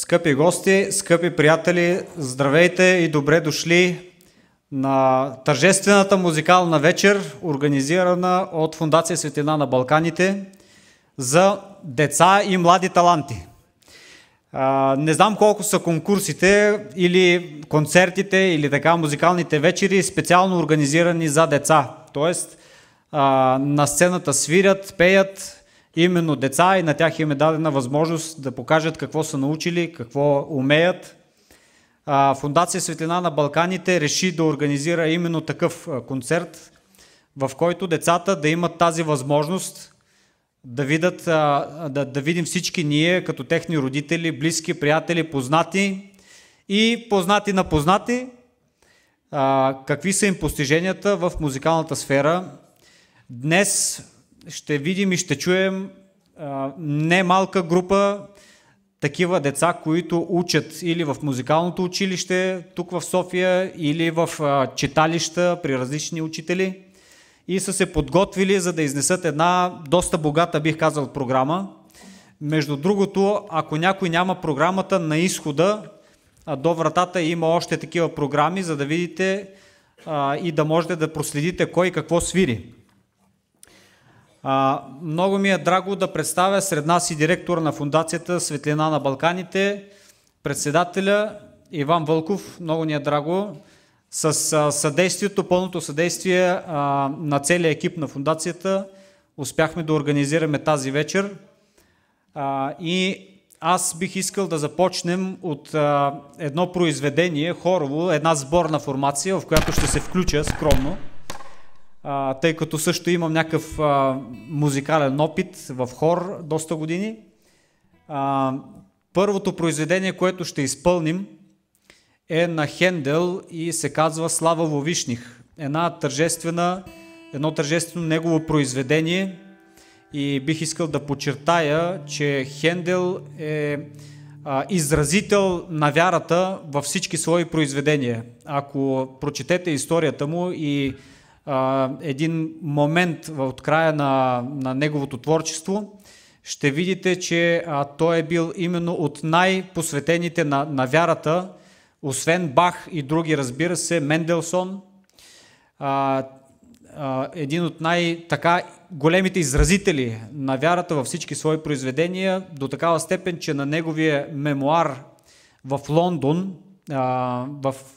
Скъпи гости, скъпи приятели, здравейте и добре дошли на тържествената музикална вечер, организирана от Фондация Светлина на Балканите за деца и млади таланти. Не знам колко са конкурсите или концертите или така музикалните вечери, специално организирани за деца. Тоест на сцената свирят, пеят именно деца и на тях им е дадена възможност да покажат какво са научили, какво умеят. Фондация Светлина на Балканите реши да организира именно такъв концерт, в който децата да имат тази възможност да видим всички ние, като техни родители, близки, приятели, познати и познати на познати, какви са им постиженията в музикалната сфера. Днес ще видим и ще чуем немалка група такива деца, които учат или в музикалното училище тук в София, или в читалища при различни учители и са се подготвили, за да изнесат една доста богата, бих казал, програма. Между другото, ако някой няма програмата на изхода, до вратата има още такива програми, за да видите и да можете да проследите кой какво свири. Много ми е драго да представя сред нас и директора на Фондацията Светлина на Балканите, председателя Иван Вълков. Много ни е драго. С съдействието, пълното съдействие на целия екип на Фондацията успяхме да организираме тази вечер. И аз бих искал да започнем от едно произведение, хорово, една сборна формация, в която ще се включа скромно, тъй като също имам някакъв музикален опит в хор доста години. Първото произведение, което ще изпълним, е на Хендел и се казва Слава Вовишних. Едно тържествено негово произведение, и бих искал да подчертая, че Хендел е изразител на вярата във всички свои произведения. Ако прочетете историята му и един момент от края на неговото творчество, ще видите, че той е бил именно от най-посветените на вярата, освен Бах и други, разбира се, Менделсон, един от най-така големите изразители на вярата във всички свои произведения, до такава степен, че на неговия мемуар в Лондон,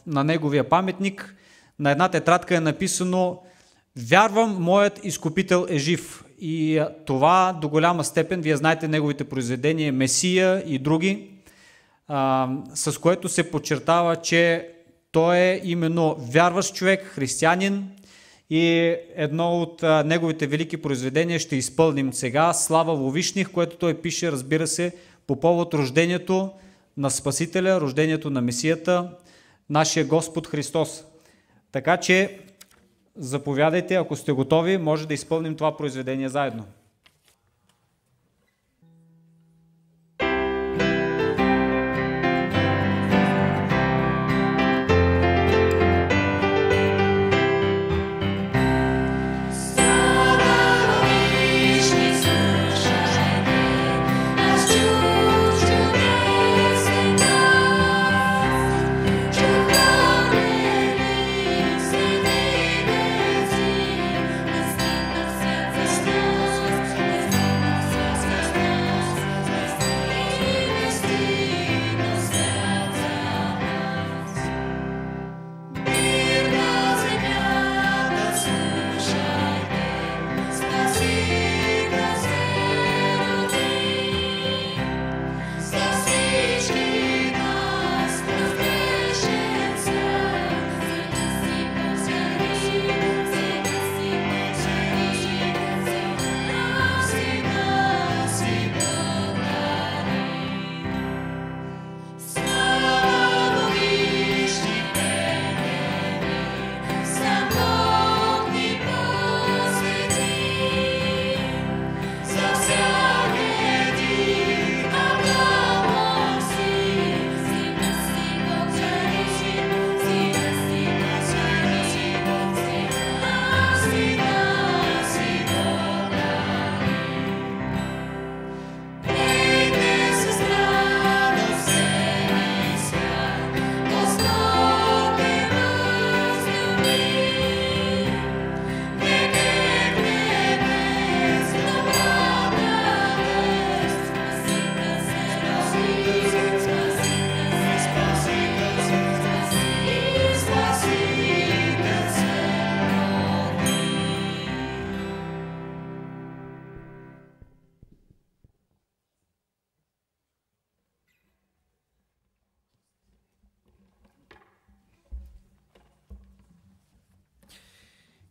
на неговия паметник, на една тетрадка е написано: "Вярвам, моят изкупител е жив." И това до голяма степен, вие знаете неговите произведения, Месия и други, с което се подчертава, че той е именно вярващ човек, християнин, и едно от неговите велики произведения ще изпълним сега, Слава Вовишних, което той пише, разбира се, по повод рождението на Спасителя, рождението на Месията, нашия Господ Христос. Така че заповядайте, ако сте готови, може да изпълним това произведение заедно.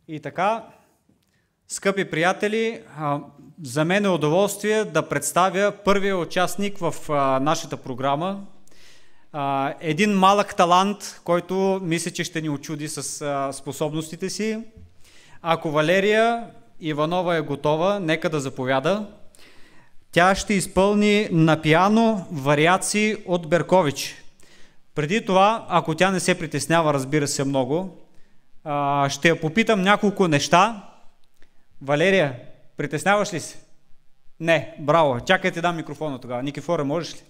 И така, скъпи приятели, за мен е удоволствие да представя първия участник в нашата програма. Един малък талант, който мисля, че ще ни очуди с способностите си. Ако Валерия Иванова е готова, нека да заповяда. Тя ще изпълни на пиано вариации от Беркович. Преди това, ако тя не се притеснява, разбира се, много, ще я попитам няколко неща. Валерия, притесняваш ли се? Не, браво. Чакай ти дам микрофона тогава. Никифоре, можеш ли?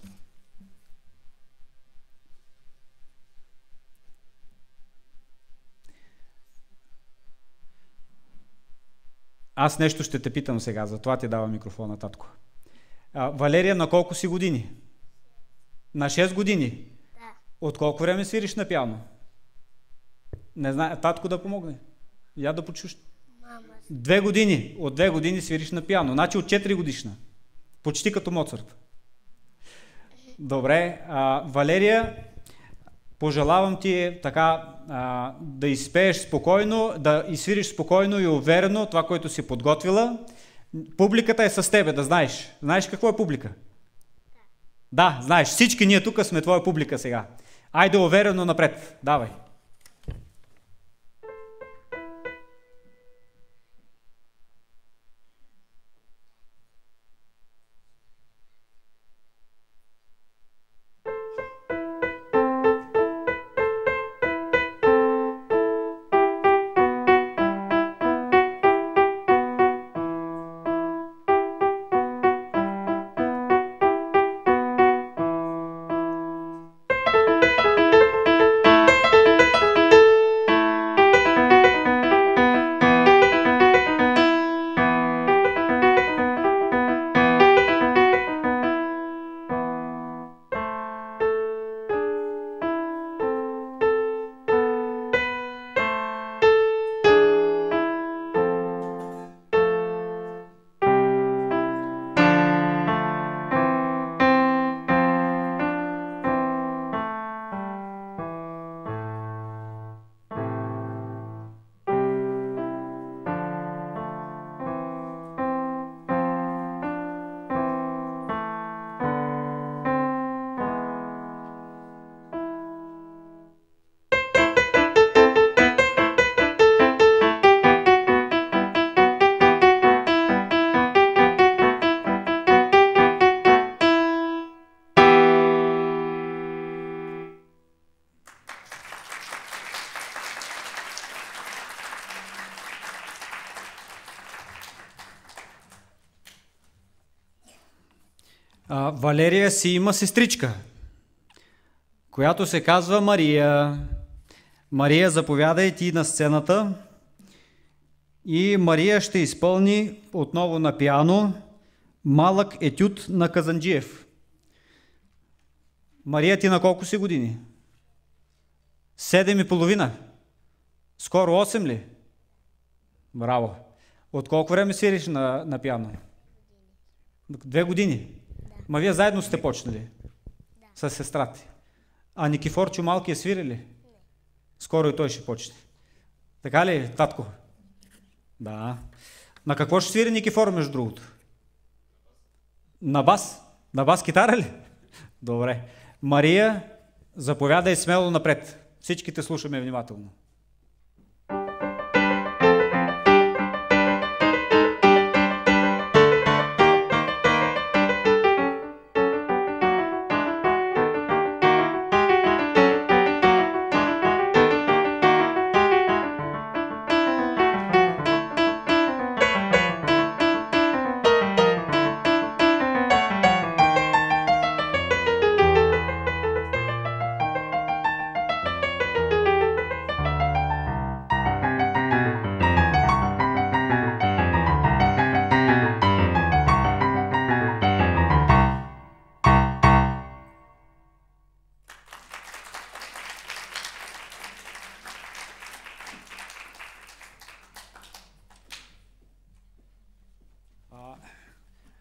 Аз нещо ще те питам сега, затова ти дава микрофона, татко. Валерия, на колко си години? На 6 години? Да. От колко време свириш на пиано? Не знае, татко да помогне. Я да почуш. 2 години. От 2 години свириш на пиано. Значи от 4 годишна. Почти като Моцарт. Добре. Валерия, пожелавам ти така да изпееш спокойно, да изсвириш спокойно и уверено това, което си подготвила. Публиката е с тебе, да знаеш. Знаеш какво е публика? Да, знаеш. Всички ние тук сме твоя публика сега. Айде уверено напред. Давай. Валерия си има сестричка, която се казва Мария. Мария, заповядай ти на сцената. И Мария ще изпълни отново на пиано малък етюд на Казанджиев. Мария, ти на колко си години? 7,5. Скоро 8 ли? Браво. От колко време свириш на пиано? 2 години. Ма вие заедно сте почнали? Да. С сестра ти. А Никифорчо малкия свири ли? Не. Скоро и той ще почне. Така ли, татко? Да. На какво ще свири Никифор, между другото? На бас? На бас китара ли? Добре. Мария, заповядай смело напред. Всичките слушаме внимателно.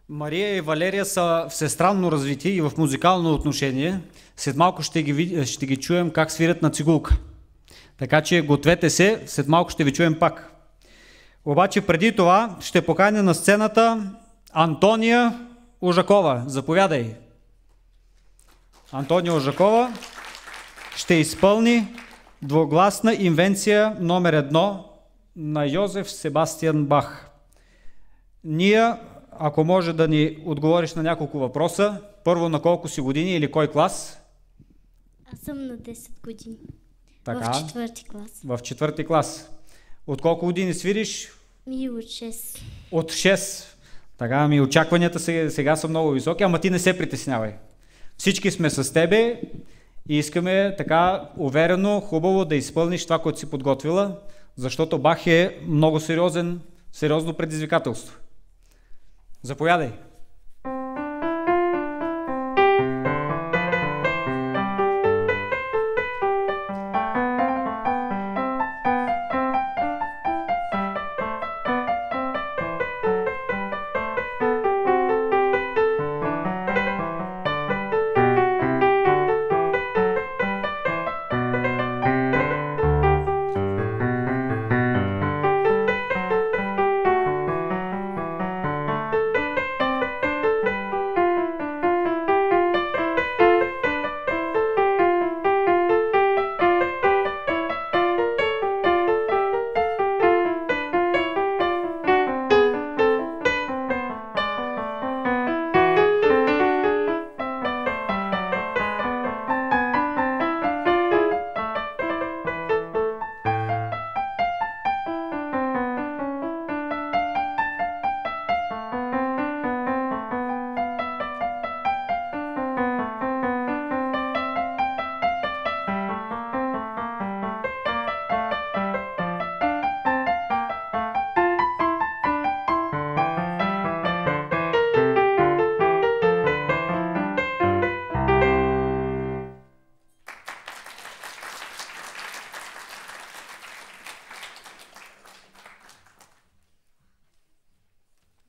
Мария и Валерия са всестранно развити и в музикално отношение. След малко ще ги чуем как свирят на цигулка. Така че гответе се, след малко ще ви чуем пак. Обаче преди това ще поканя на сцената Антония Ужакова. Заповядай. Антония Ужакова ще изпълни двугласна инвенция номер 1 на Йозеф Себастиан Бах. Ние, ако може да ни отговориш на няколко въпроса, първо на колко си години или кой клас? Аз съм на 10 години. Така, в 4-ти клас. В 4-ти клас. От колко години свириш? От 6. От 6. Така, очакванията сега са много високи, ама ти не се притеснявай. Всички сме с тебе и искаме така уверено, хубаво да изпълниш това, което си подготвила, защото Бах е много сериозно предизвикателство. Заповядай!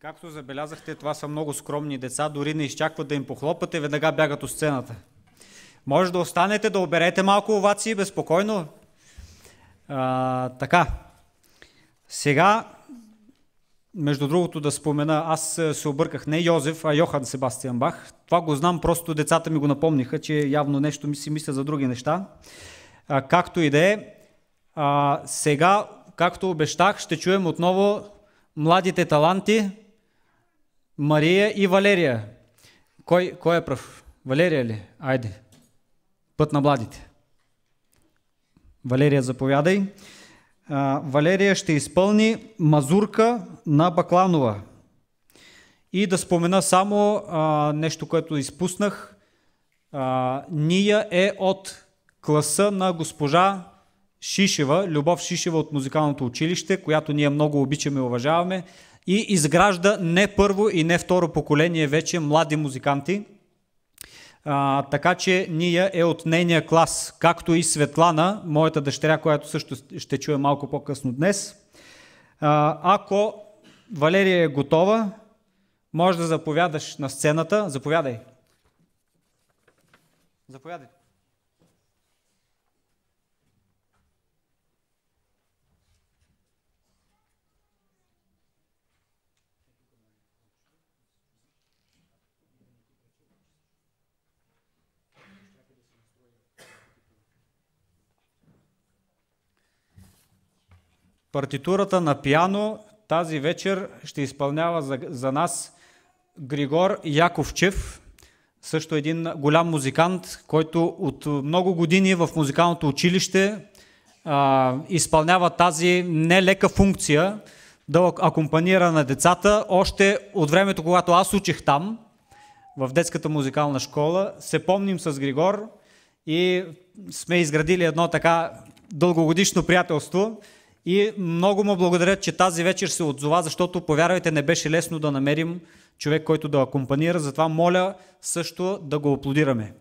Както забелязахте, това са много скромни деца, дори не изчакват да им похлопате, веднага бягат от сцената. Може да останете, да оберете малко овации, безпокойно. Така, сега, между другото да спомена, аз се обърках не Йозеф, а Йохан Себастиан Бах. Това го знам, просто децата ми го напомниха, че явно нещо ми си мисля за други неща. Както и да е, сега, както обещах, ще чуем отново младите таланти Мария и Валерия. Кой е пръв? Валерия ли? Айде. Път на младите. Валерия, заповядай. Валерия ще изпълни Мазурка на Бакланова. И да спомена само нещо, което изпуснах. Ния е от класа на госпожа Шишева, Любов Шишева от музикалното училище, която ние много обичаме и уважаваме и изгражда не първо и не второ поколение вече млади музиканти. Така че Ния е от нейния клас, както и Светлана, моята дъщеря, която също ще чуе малко по-късно днес. Ако Валерия е готова, може да заповядаш на сцената. Заповядай. Заповядай. Партитурата на пиано тази вечер ще изпълнява за нас Григор Яковчев, също един голям музикант, който от много години в музикалното училище изпълнява тази нелека функция да акомпанира на децата. Още от времето, когато аз учих там, в детската музикална школа, се помним с Григор и сме изградили едно така дългогодишно приятелство. И много му благодаря, че тази вечер се отзова, защото, повярвайте, не беше лесно да намерим човек, който да акомпанира. Затова моля също да го аплодираме.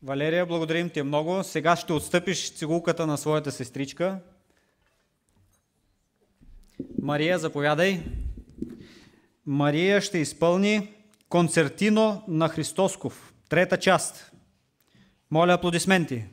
Валерия, благодарим ти много. Сега ще отстъпиш цигулката на своята сестричка. Мария, заповядай. Мария ще изпълни концертино на Христосков. Трета част. Моля, аплодисменти.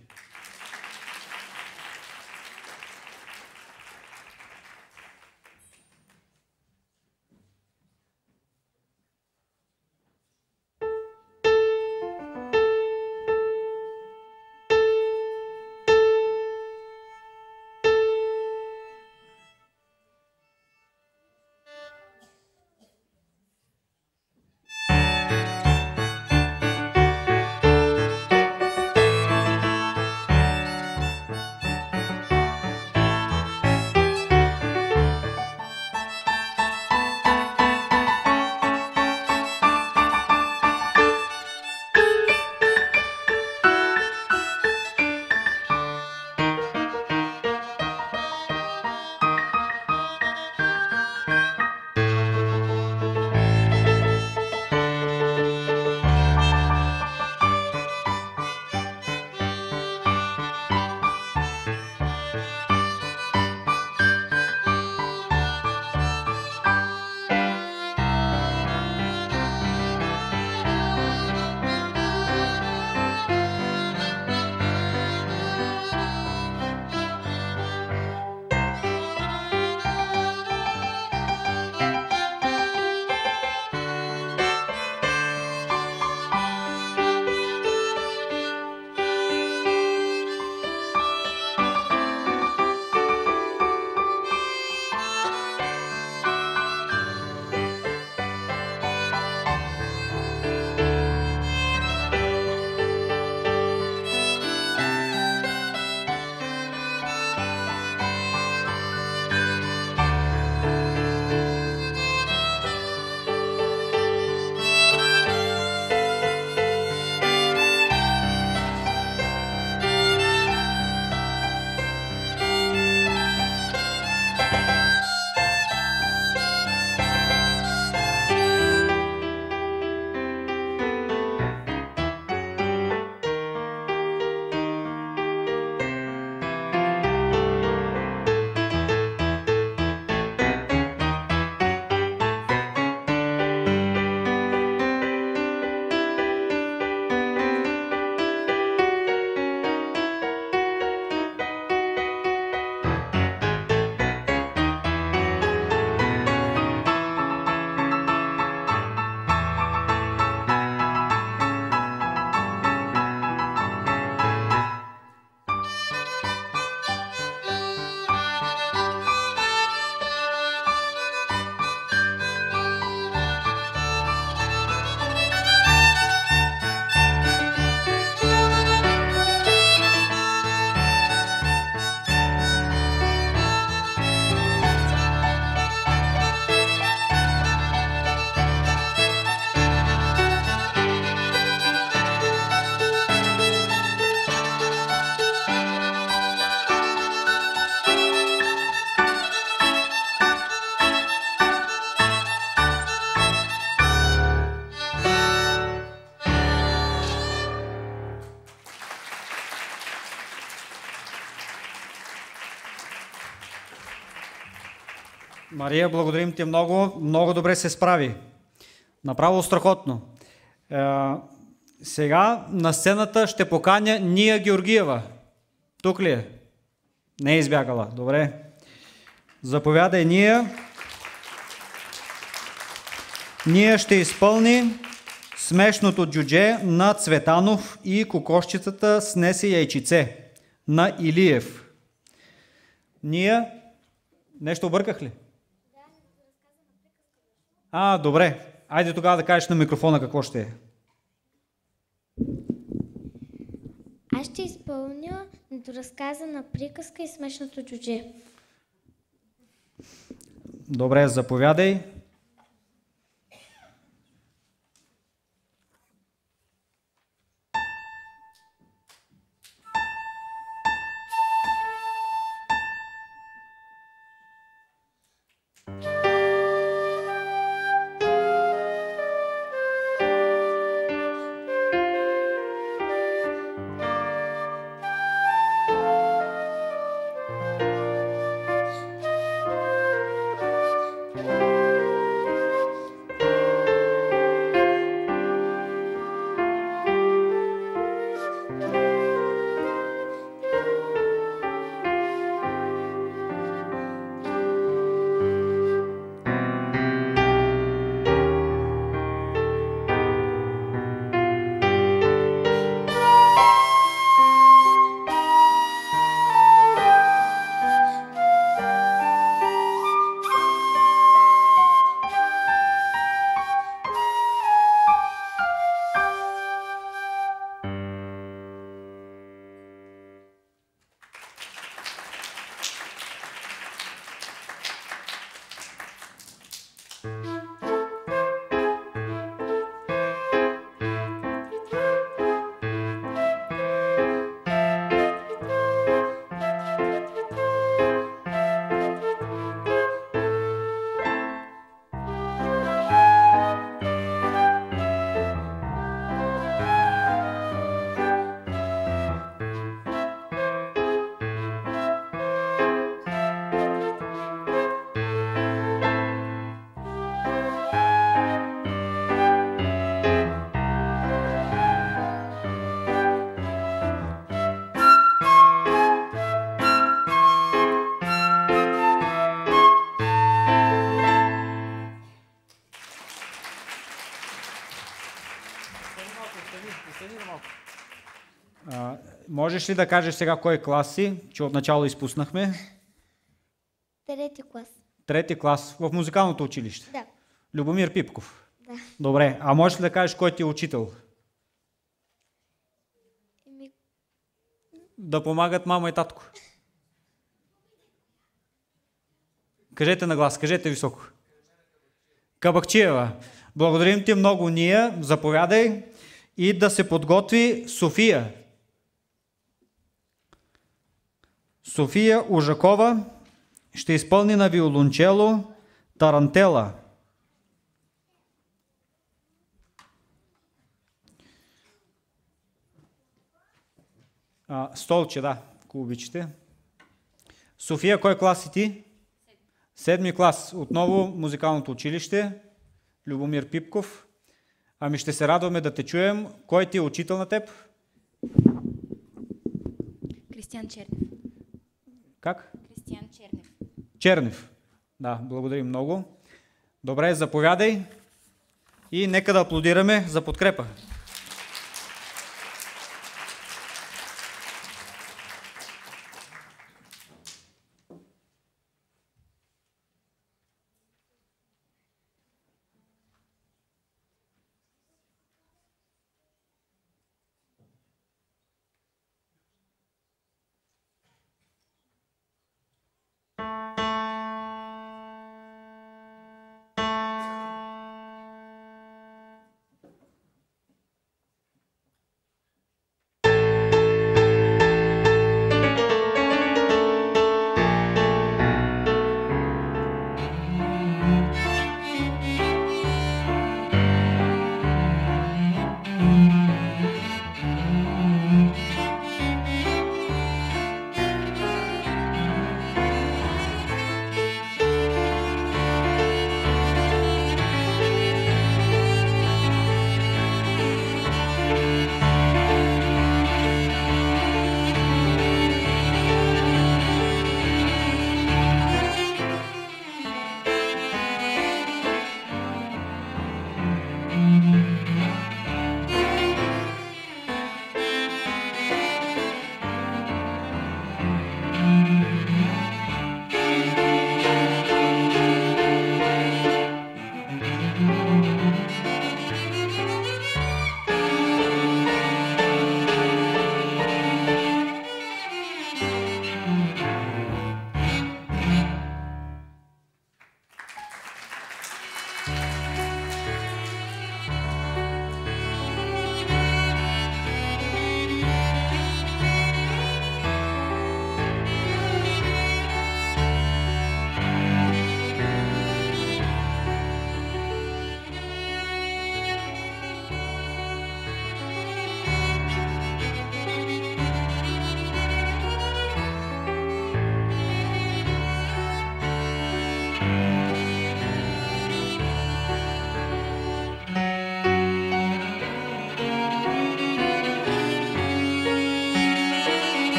Мария, благодарим ти много. Много добре се справи. Направо страхотно. Сега на сцената ще поканя Ния Георгиева. Тук ли е? Не е избягала. Добре. Заповядай, Ния. Ния ще изпълни смешното джудже на Цветанов и кокошчетата снесе яйчице на Илиев. Ния, нещо обърках ли? Добре. Айде тогава да кажеш на микрофона какво ще е. Аз ще изпълня недоразказана приказка и смешното джудже. Добре, заповядай. Можеш ли да кажеш сега кой клас си, че отначало изпуснахме? Трети клас. Трети клас в музикалното училище. Да. Любомир Пипков. Да. Добре, а можеш ли да кажеш кой ти е учител? Еми, Да помагат мама и татко. Кажете на глас, кажете високо. Кабакчиева. Благодарим ти много ние. Заповядай и да се подготви София. София Ужакова ще изпълни на виолончело Тарантела. Столче, да, ако обичате. София, кой клас си ти? Седми клас. Отново музикалното училище. Любомир Пипков. Ами ще се радваме да те чуем. Кой ти е учител на теб? Кристиян Чернев. Как? Кристиян Чернев. Чернев. Да, благодарим много. Добре, заповядай и нека да аплодираме за подкрепа.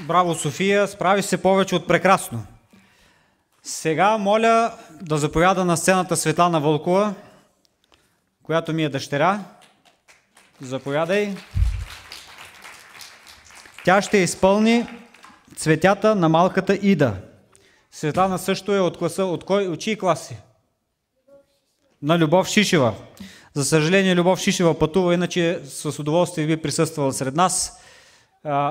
Браво, София, справи се повече от прекрасно. Сега моля да заповяда на сцената Светлана Вълкова, която ми е дъщеря. Заповядай. Тя ще изпълни Цветята на малката Ида. Светлана също е от класа, от чий клас си? На Любов Шишева. За съжаление, Любов Шишева пътува, иначе с удоволствие би присъствала сред нас,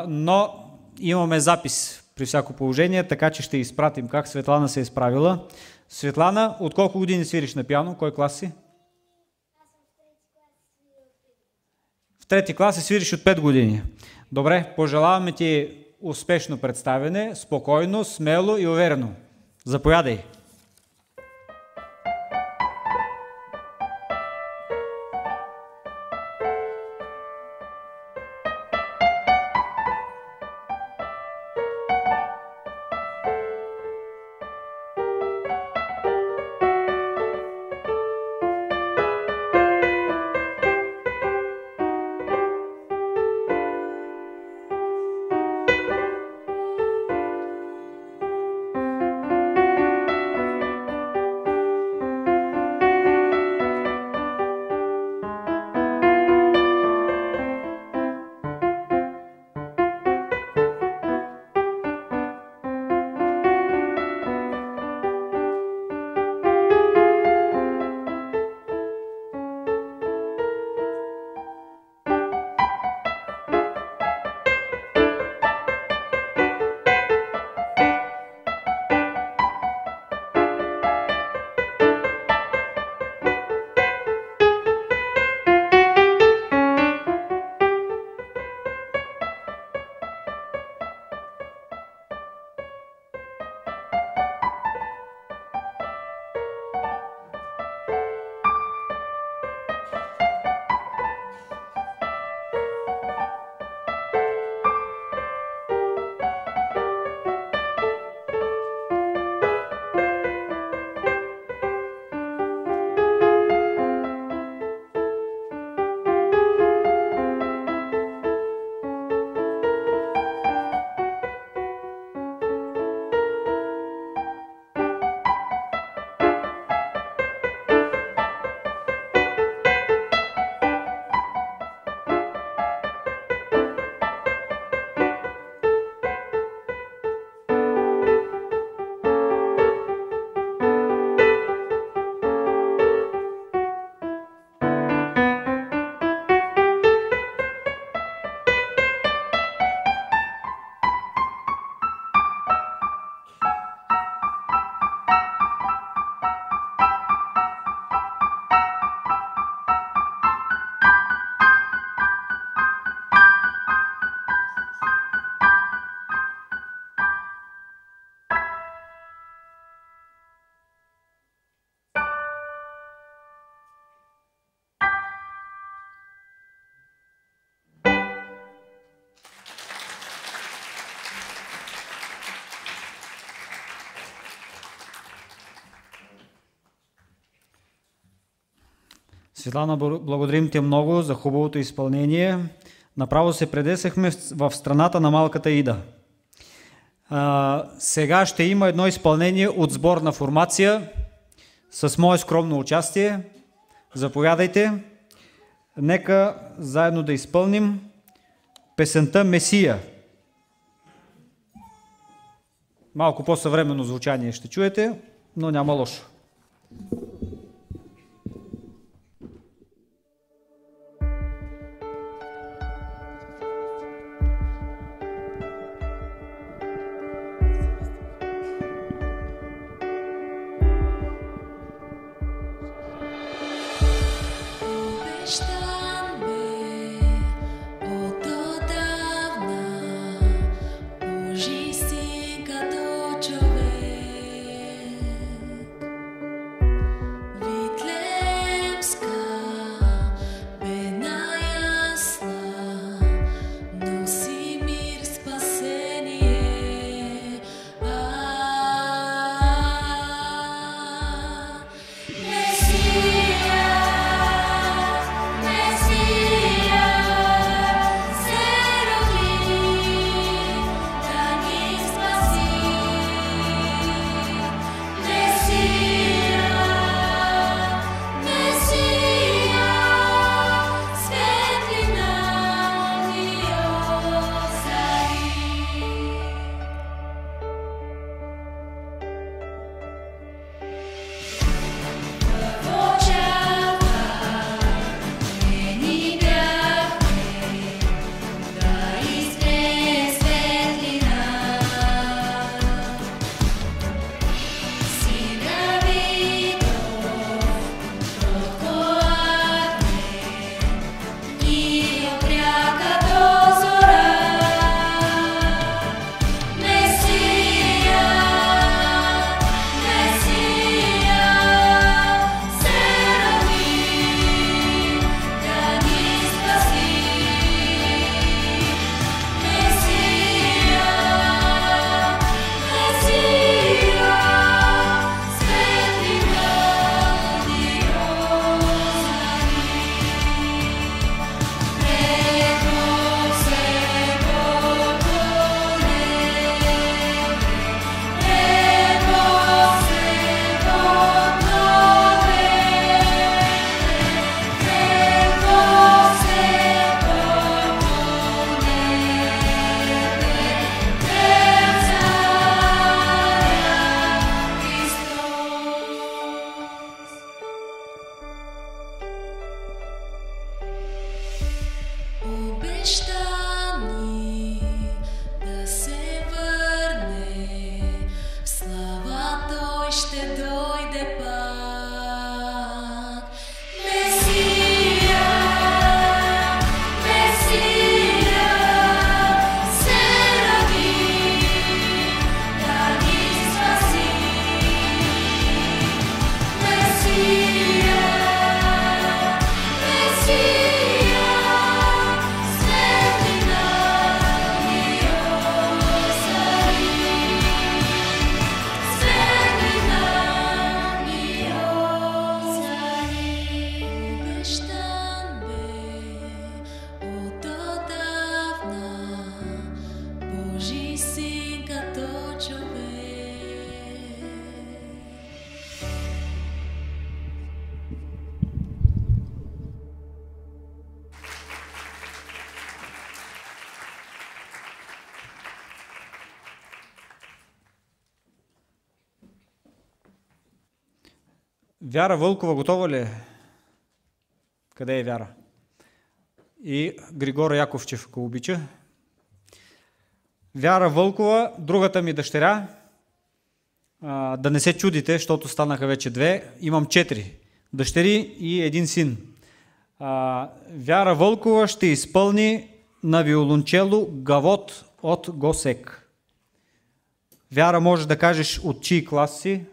но имаме запис при всяко положение, така че ще изпратим как Светлана се е справила. Светлана, от колко години свириш на пиано? Кой клас си? В трети клас и свириш от 5 години. Добре, пожелаваме ти успешно представяне, спокойно, смело и уверено. Заповядай. Светлана, благодарим ти много за хубавото изпълнение. Направо се предесахме в страната на малката Ида. Сега ще има едно изпълнение от сборна формация с мое скромно участие. Заповядайте. Нека заедно да изпълним песента Месия. Малко по-съвременно звучание ще чуете, но няма лошо. Вяра Вълкова готова ли е? Къде е Вяра? И Григор Яковчев, ако обича. Вяра Вълкова, другата ми дъщеря, да не се чудите, защото станаха вече две, имам 4 дъщери и един син. Вяра Вълкова ще изпълни на виолончело Гавот от Госек. Вяра, можеш да кажеш от чий клас си?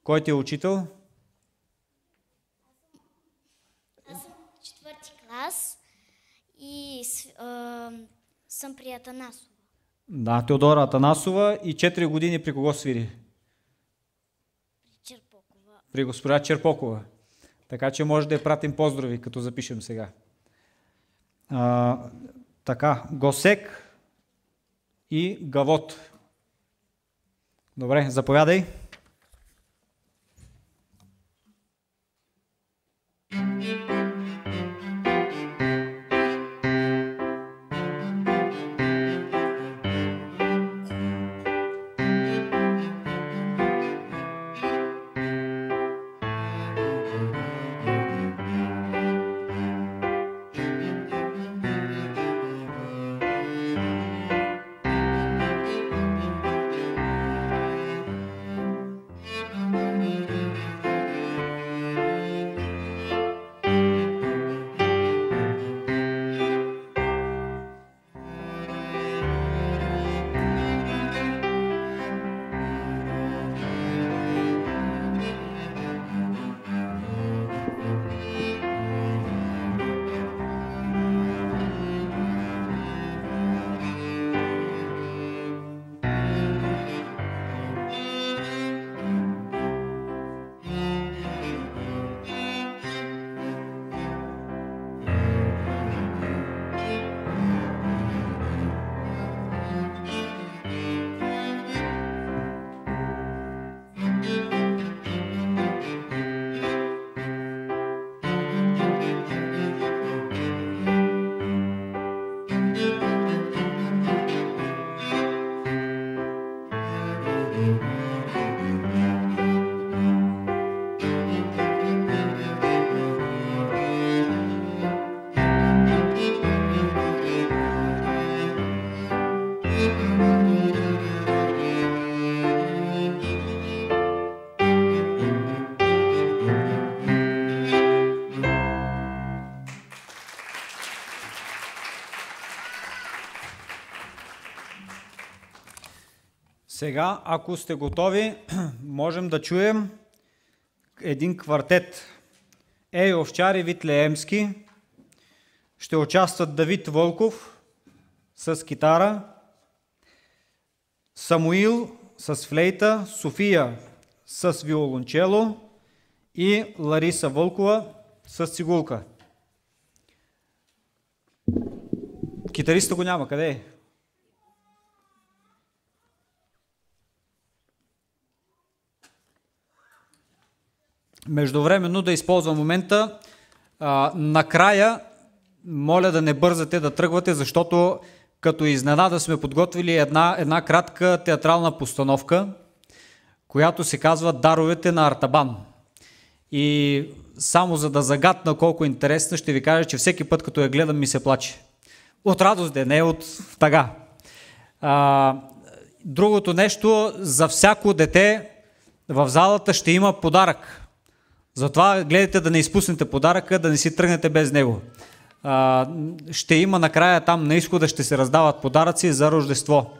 Кой ти е учител? Аз съм в 4-ти клас и съм при Атанасова. Да, Теодора Атанасова. И 4 години при кого свири? При Черпокова. При госпожа Черпокова. Така че може да я пратим поздрави, като запишем сега. Така, Госек и Гавот. Добре, заповядай. Сега, ако сте готови, можем да чуем един квартет. Ей, овчари Витлеемски. Ще участват Давид Вълков с китара, Самуил с флейта, София с виолончело и Лариса Вълкова с цигулка. Китариста го няма. Къде е? Междувременно да използвам момента. Накрая, моля да не бързате да тръгвате, защото като изненада сме подготвили една кратка театрална постановка, която се казва Даровете на Артабан. И само за да загадна колко е интересна, ще ви кажа, че всеки път, като я гледам, ми се плаче. От радост, не от тъга. Другото нещо, за всяко дете в залата ще има подарък. Затова гледайте да не изпуснете подаръка, да не си тръгнете без него. Ще има накрая там на изхода, ще се раздават подаръци за Рождество.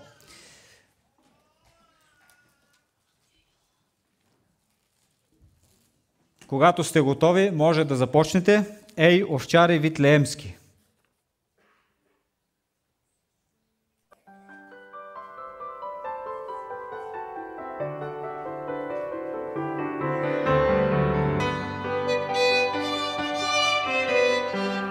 Когато сте готови, може да започнете. Ей, овчари Витлеемски. Thank you.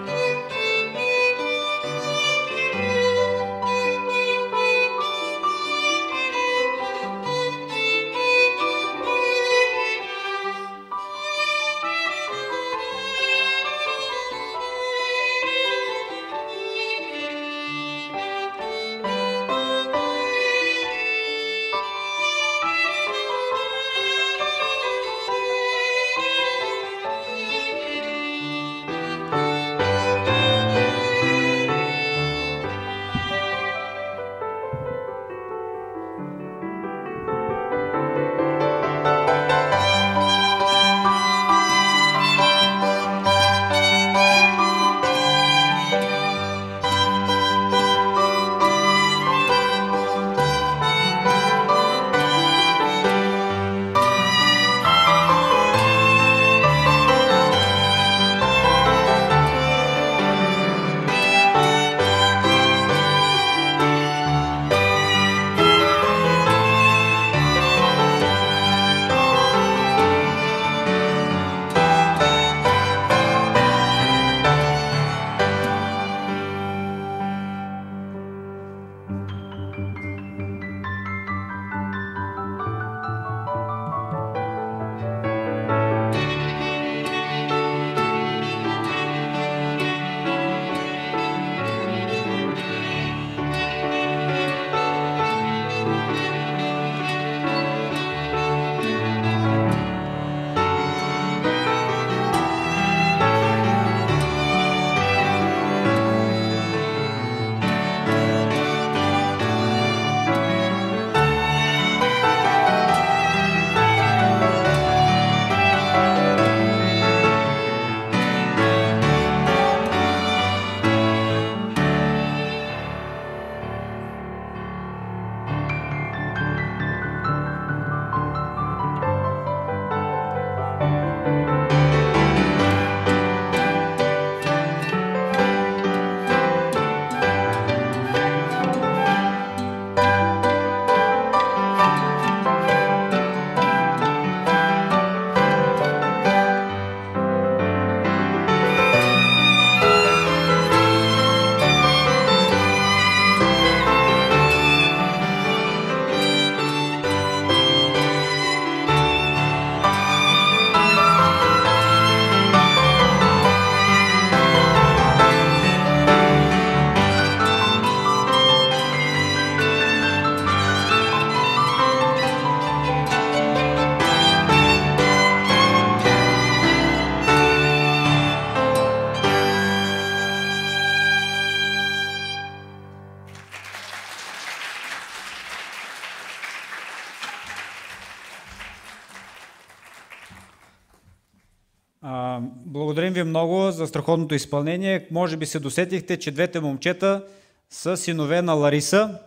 Благодарим ви много за страхотното изпълнение. Може би се досетихте, че двете момчета са синове на Лариса.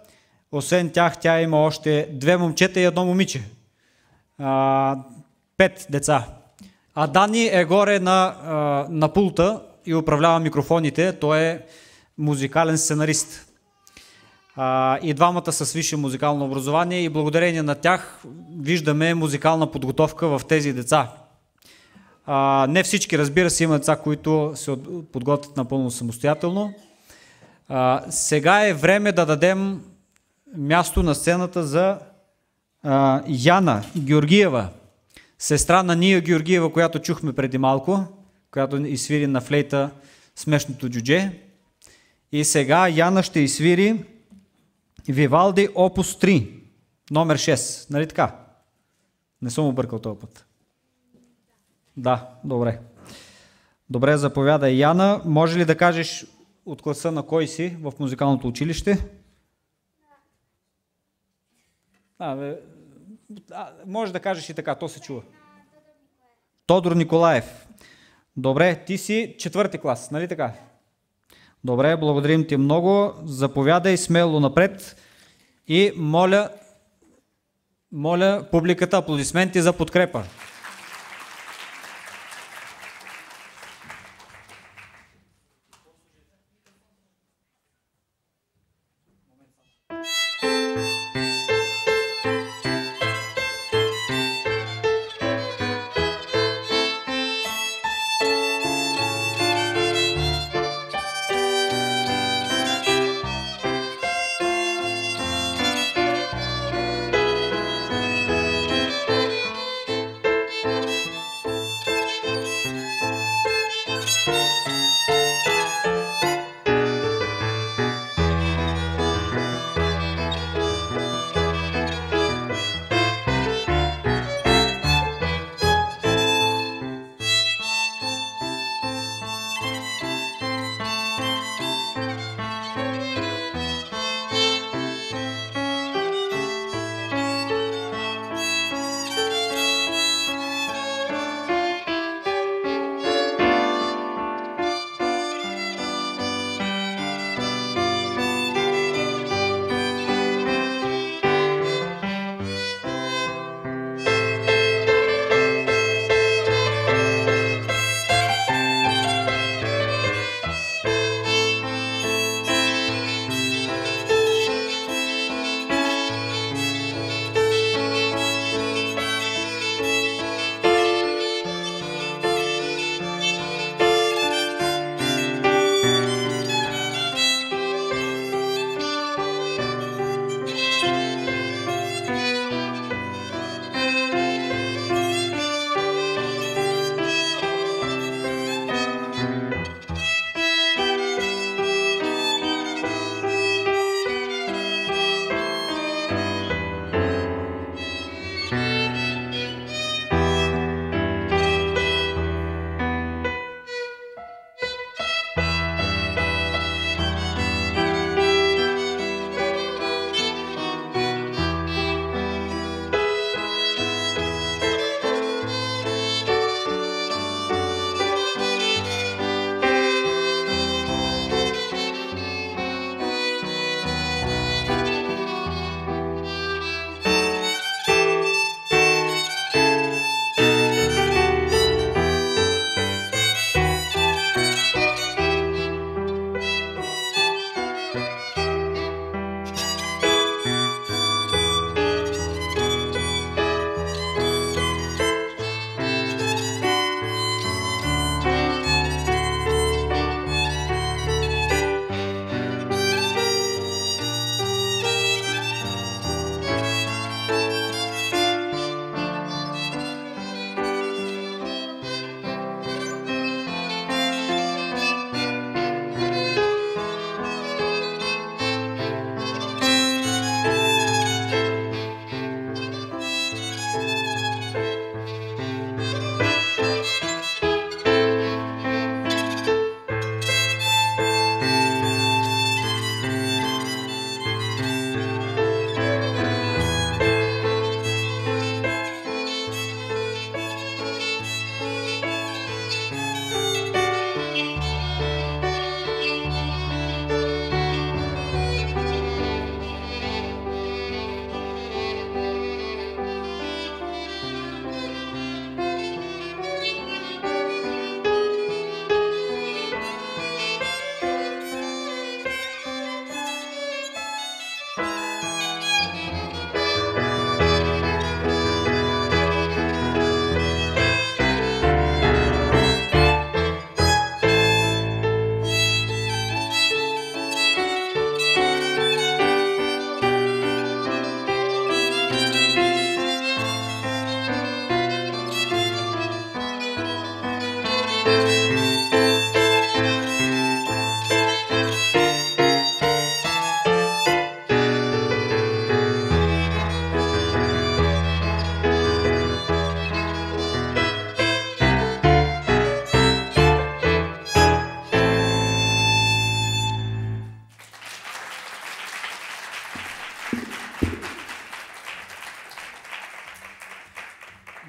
Освен тях, тя има още 2 момчета и 1 момиче. 5 деца. А Дани е горе на пулта и управлява микрофоните. Той е музикален сценарист. И двамата са с висше музикално образование и благодарение на тях виждаме музикална подготовка в тези деца. Не всички, разбира се, има деца, които се подготвят напълно самостоятелно. Сега е време да дадем място на сцената за Яна Георгиева, сестра на Ния Георгиева, която чухме преди малко, която изсвири на флейта смешното джудже. И сега Яна ще изсвири Вивалди Опус 3, номер 6. Нали така? Не съм объркал този път. Да, добре. Добре, заповядай, Яна. Може ли да кажеш от класа на кой си в музикалното училище? Може да кажеш и така, то се чува. Тодор Николаев. Добре, ти си 4-ти клас, нали така? Добре, благодарим ти много. Заповядай смело напред и моля публиката аплодисменти за подкрепа.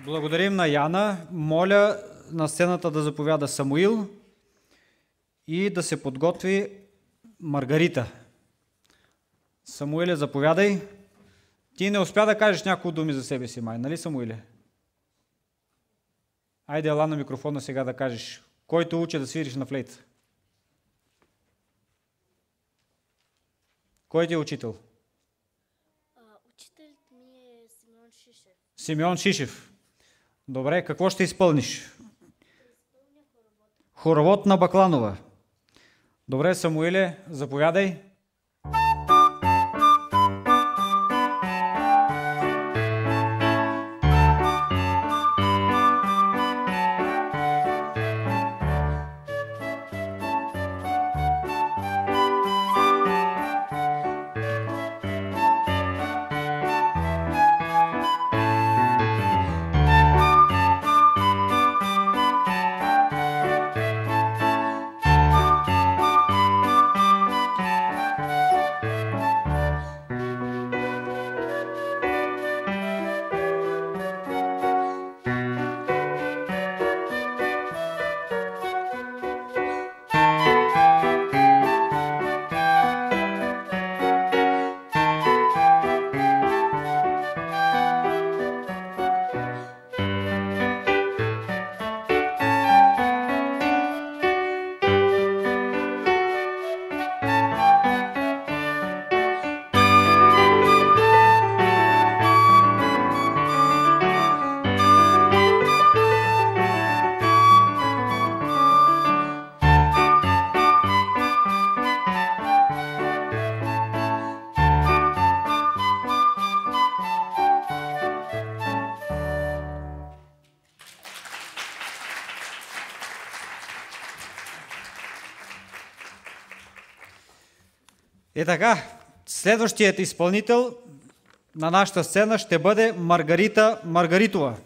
Благодарим на Яна. Моля на сцената да заповяда Самуил и да се подготви Маргарита. Самуиле, заповядай. Ти не успя да кажеш няколко думи за себе си, май, нали, Самуиле? Айде, ела на микрофона сега да кажеш. Кой те учи да свириш на флейта? Кой ти е учител? Учителят ми е Симеон Шишев. Симеон Шишев. Добре, какво ще изпълниш? Хоровод на Бакланова. Добре, Самуиле, заповядай. И така, следващият изпълнител на нашата сцена ще бъде Маргарита Маргаритова.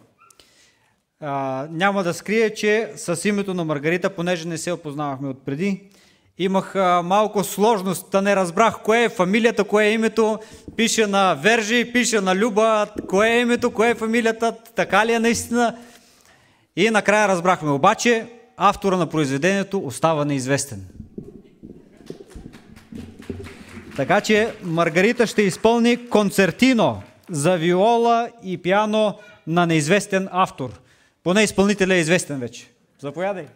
Няма да скрия, че с името на Маргарита, понеже не се опознавахме отпреди, имах малко сложност, да не разбрах кое е фамилията, кое е името, пише на Вержи, пише на Люба, кое е името, кое е фамилията, така ли е наистина? И накрая разбрахме, обаче автора на произведението остава неизвестен. Така че Маргарита ще изпълни концертино за виола и пиано на неизвестен автор. Поне изпълнителят е известен вече. Заповядай.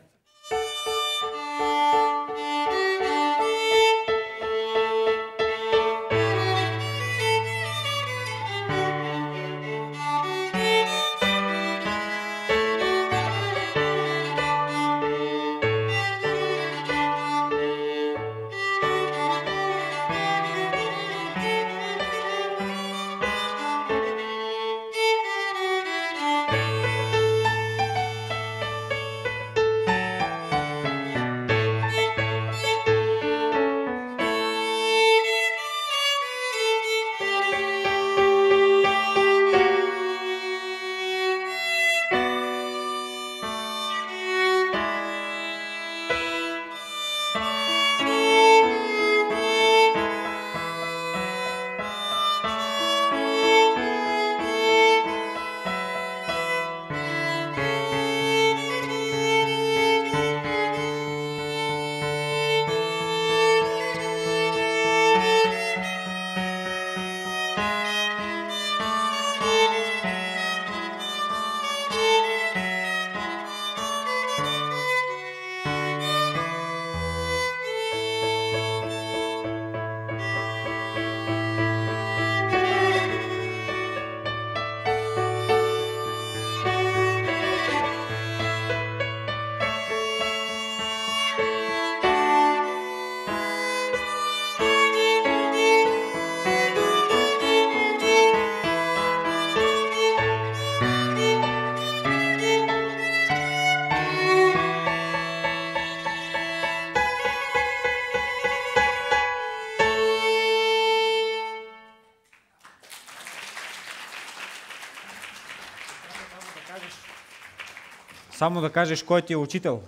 Само да кажеш кой ти е учител.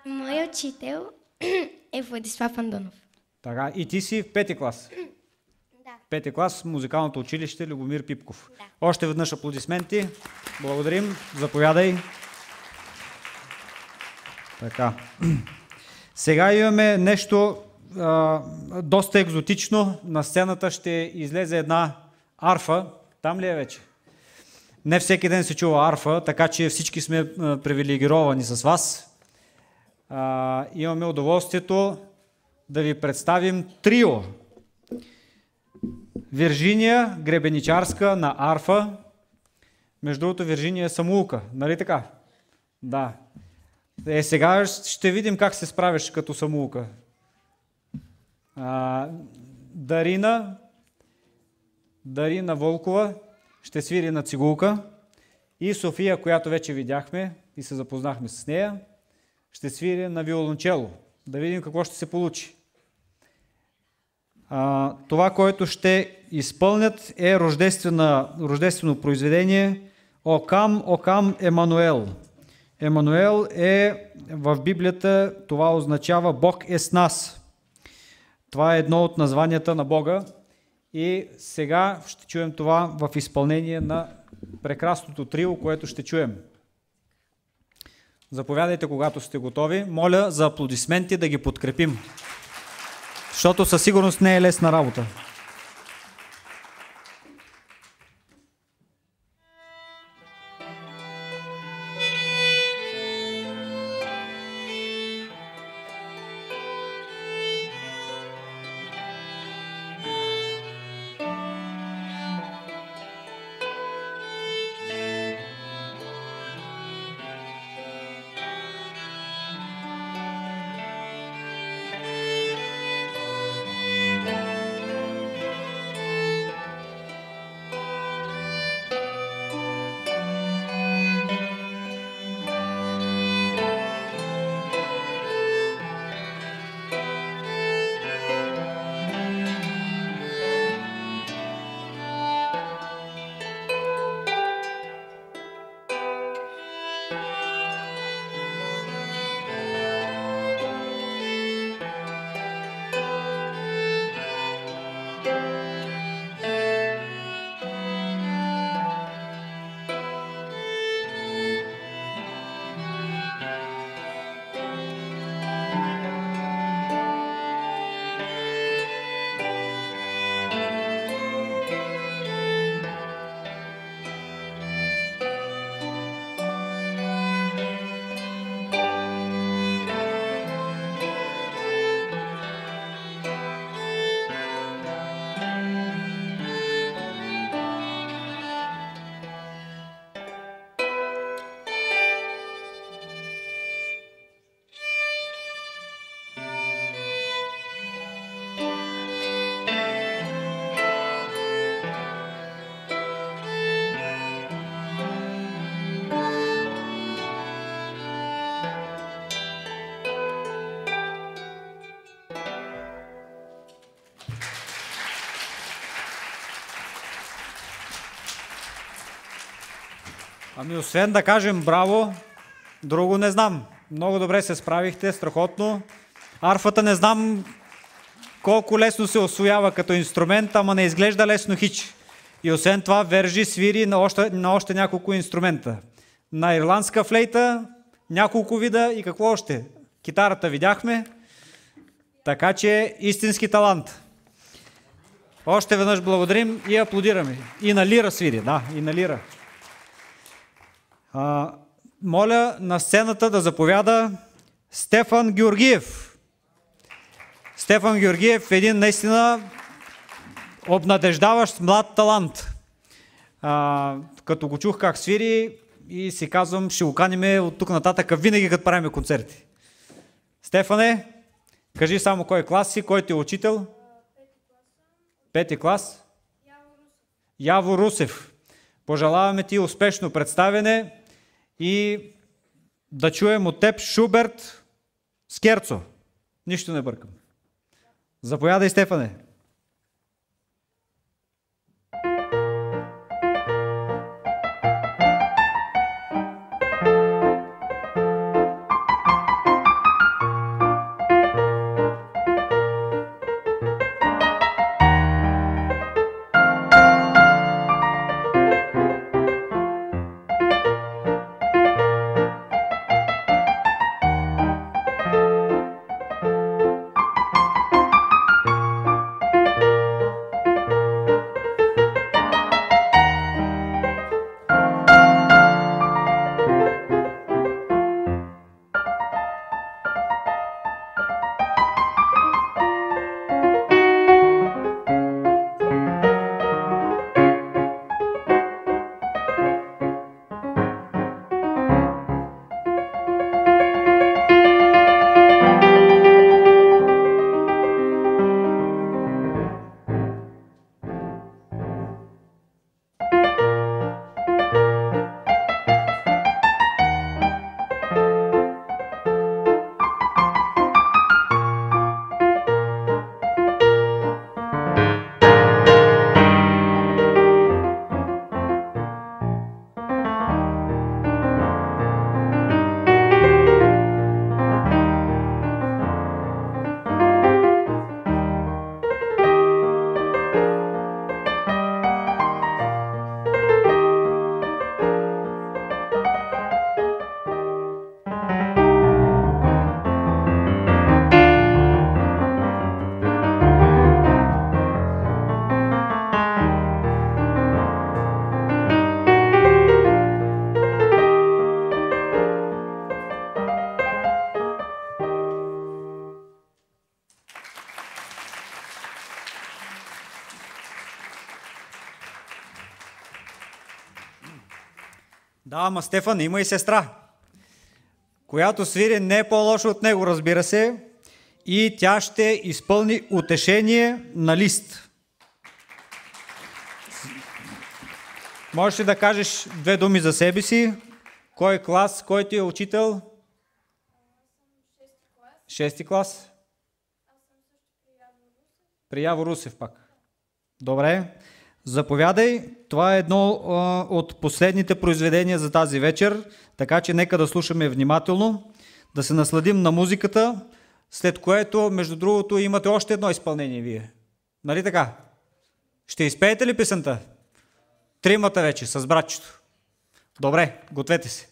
Моят учител е Владислав Андонов. Така, и ти си в 5-ти клас. Да. 5 клас, музикалното училище Любомир Пипков. Да. Още веднъж аплодисменти. Благодарим. Заповядай. Така. Сега имаме нещо доста екзотично. На сцената ще излезе една арфа. Там ли е вече? Не всеки ден се чува арфа, така че всички сме привилегировани с вас. Имаме удоволствието да ви представим трио. Виржиния Гребеничарска на арфа. Между другото, Виржиния е самоука, нали така? Да. Сега ще видим как се справиш като самоука. Дарина Волкова ще свири на цигулка и София, която вече видяхме и се запознахме с нея, ще свири на виолончело. Да видим какво ще се получи. Това, което ще изпълнят е рождествено произведение Окам, Окам, Емануел. Емануел е в Библията, това означава Бог е с нас. Това е едно от названията на Бога и сега ще чуем това в изпълнение на прекрасното трио, което ще чуем. Заповядайте, когато сте готови. Моля за аплодисменти да ги подкрепим, защото със сигурност не е лесна работа. Ами освен да кажем браво, друго не знам. Много добре се справихте, страхотно. Арфата не знам колко лесно се освоява като инструмент, ама не изглежда лесно хич. И освен това Вержи свири на още няколко инструмента. На ирландска флейта, няколко вида и какво още? Китарата видяхме, така че истински талант. Още веднъж благодарим и аплодираме. И на лира свири, да, и на лира. Моля на сцената да заповяда Стефан Георгиев. Стефан Георгиев е един наистина обнадеждаващ млад талант. Като го чух как свири и си казвам, ще го каним от тук нататък винаги като правим концерти. Стефане, кажи само кой клас си, кой ти е учител? Пети клас? Яво Русев. Пожелаваме ти успешно представяне и да чуем от теб Шуберт Скерцо. Нищо не бъркам. Заповядай, Стефане. Да, ама Стефан има и сестра, която свири не по-лошо от него, разбира се, и тя ще изпълни утешение на Лист. Можеш ли да кажеш две думи за себе си? Кой клас, кой ти е учител? Шести клас. При Яво Русев пак. Добре. Заповядай. Това е едно от последните произведения за тази вечер, така че нека да слушаме внимателно, да се насладим на музиката, след което, между другото, имате още едно изпълнение вие. Нали така? Ще изпеете ли песента? Тримата вече, с братчето. Добре, гответе се.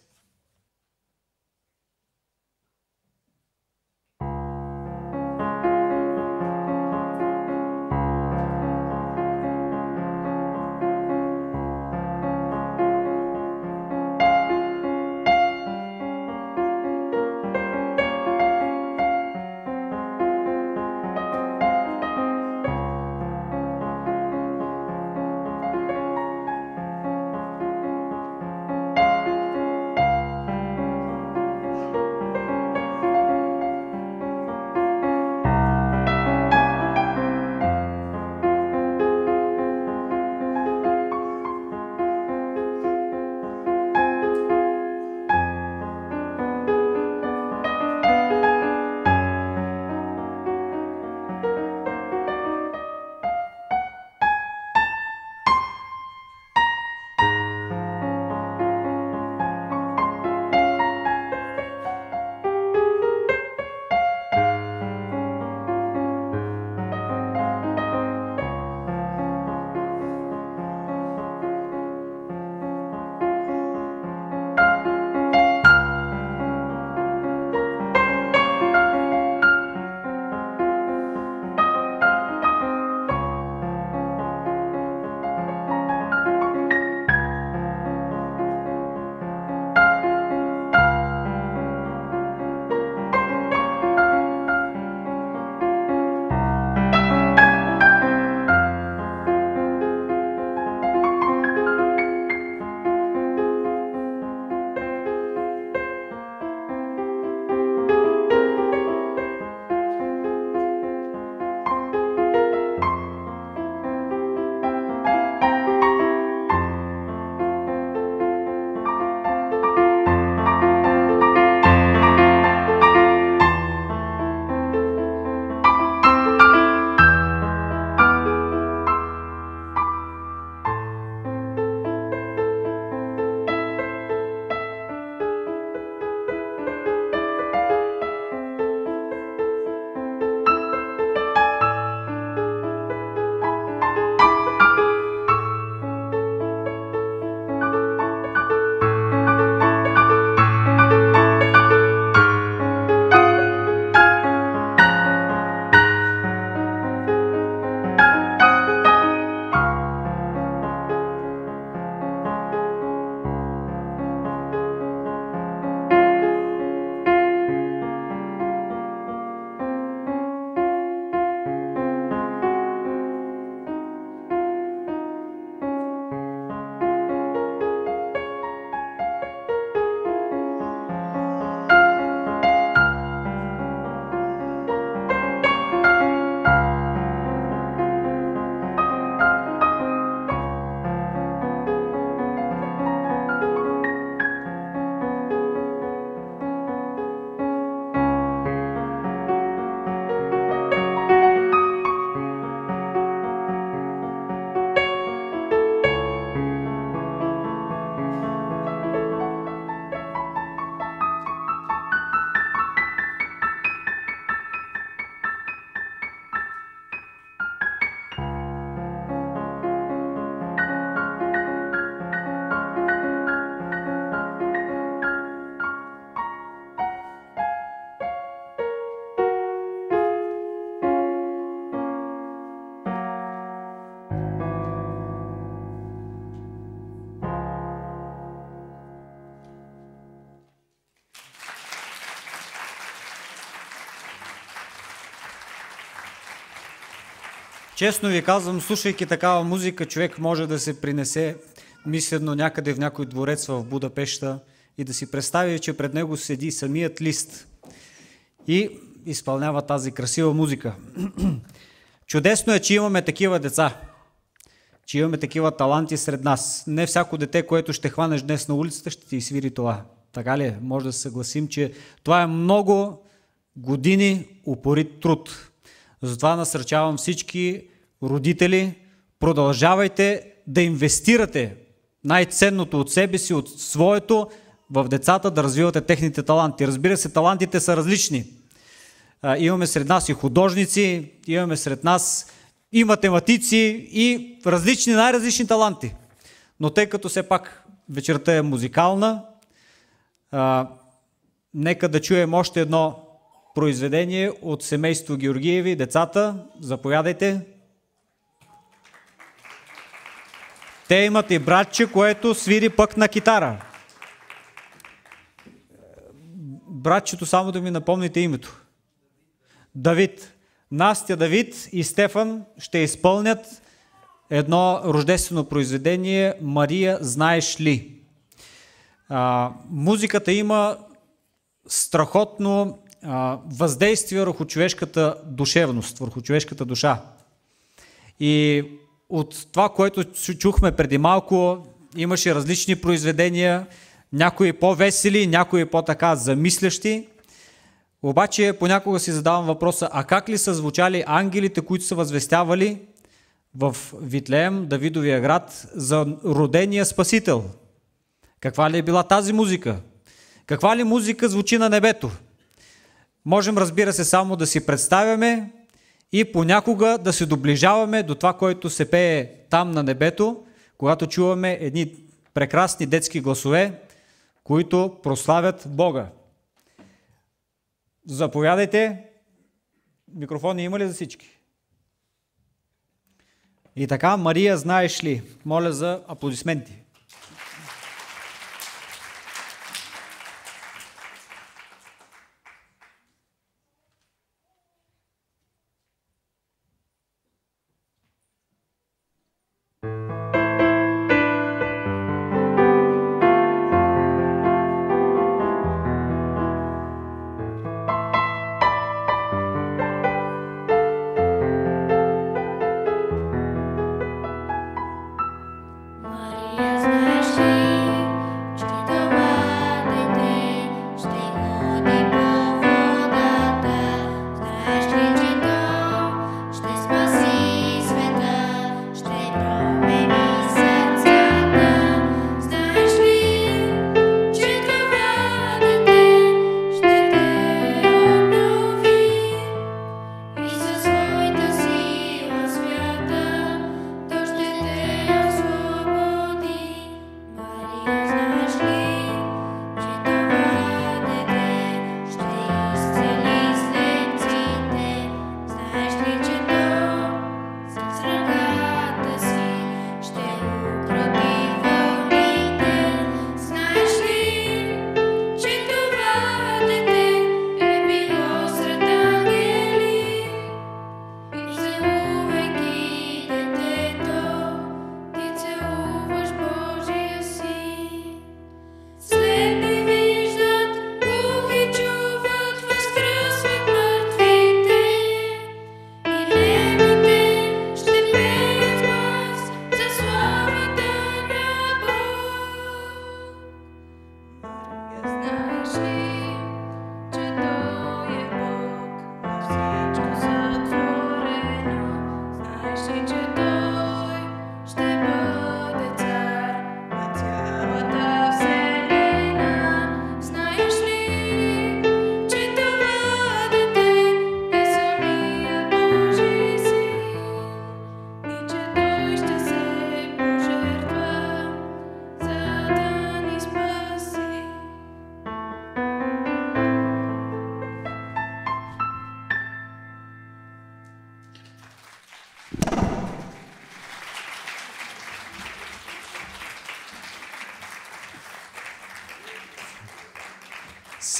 Честно ви казвам, слушайки такава музика, човек може да се принесе мислено някъде в някой дворец в Будапеща и да си представи, че пред него седи самият Лист и изпълнява тази красива музика. Чудесно е, че имаме такива деца, че имаме такива таланти сред нас. Не всяко дете, което ще хванеш днес на улицата, ще ти свири това. Така ли? Може да се съгласим, че това е много години упорит труд. Затова насърчавам всички родители, продължавайте да инвестирате най-ценното от себе си, от своето, в децата, да развивате техните таланти. Разбира се, талантите са различни. Имаме сред нас и художници, имаме сред нас и математици, и различни, най-различни таланти. Но тъй като все пак вечерта е музикална, нека да чуем още едно произведение от семейство Георгиеви. Децата, заповядайте. Те имат и братче, което свири пък на китара. Братчето, само да ми напомните името. Давид. Настя, Давид и Стефан ще изпълнят едно рождествено произведение "Мария, знаеш ли?". Музиката има страхотно въздействие върху човешката душевност, върху човешката душа. И от това, което чухме преди малко, имаше различни произведения, някои по-весели, някои по-така замислящи. Обаче понякога си задавам въпроса, а как ли са звучали ангелите, които са възвестявали в Витлеем, Давидовия град, за родения Спасител? Каква ли е била тази музика? Каква ли музика звучи на небето? Можем, разбира се, само да си представяме и понякога да се доближаваме до това, което се пее там на небето, когато чуваме едни прекрасни детски гласове, които прославят Бога. Заповядайте. Микрофони има ли за всички? И така, Мария, знаеш ли? Моля за аплодисменти.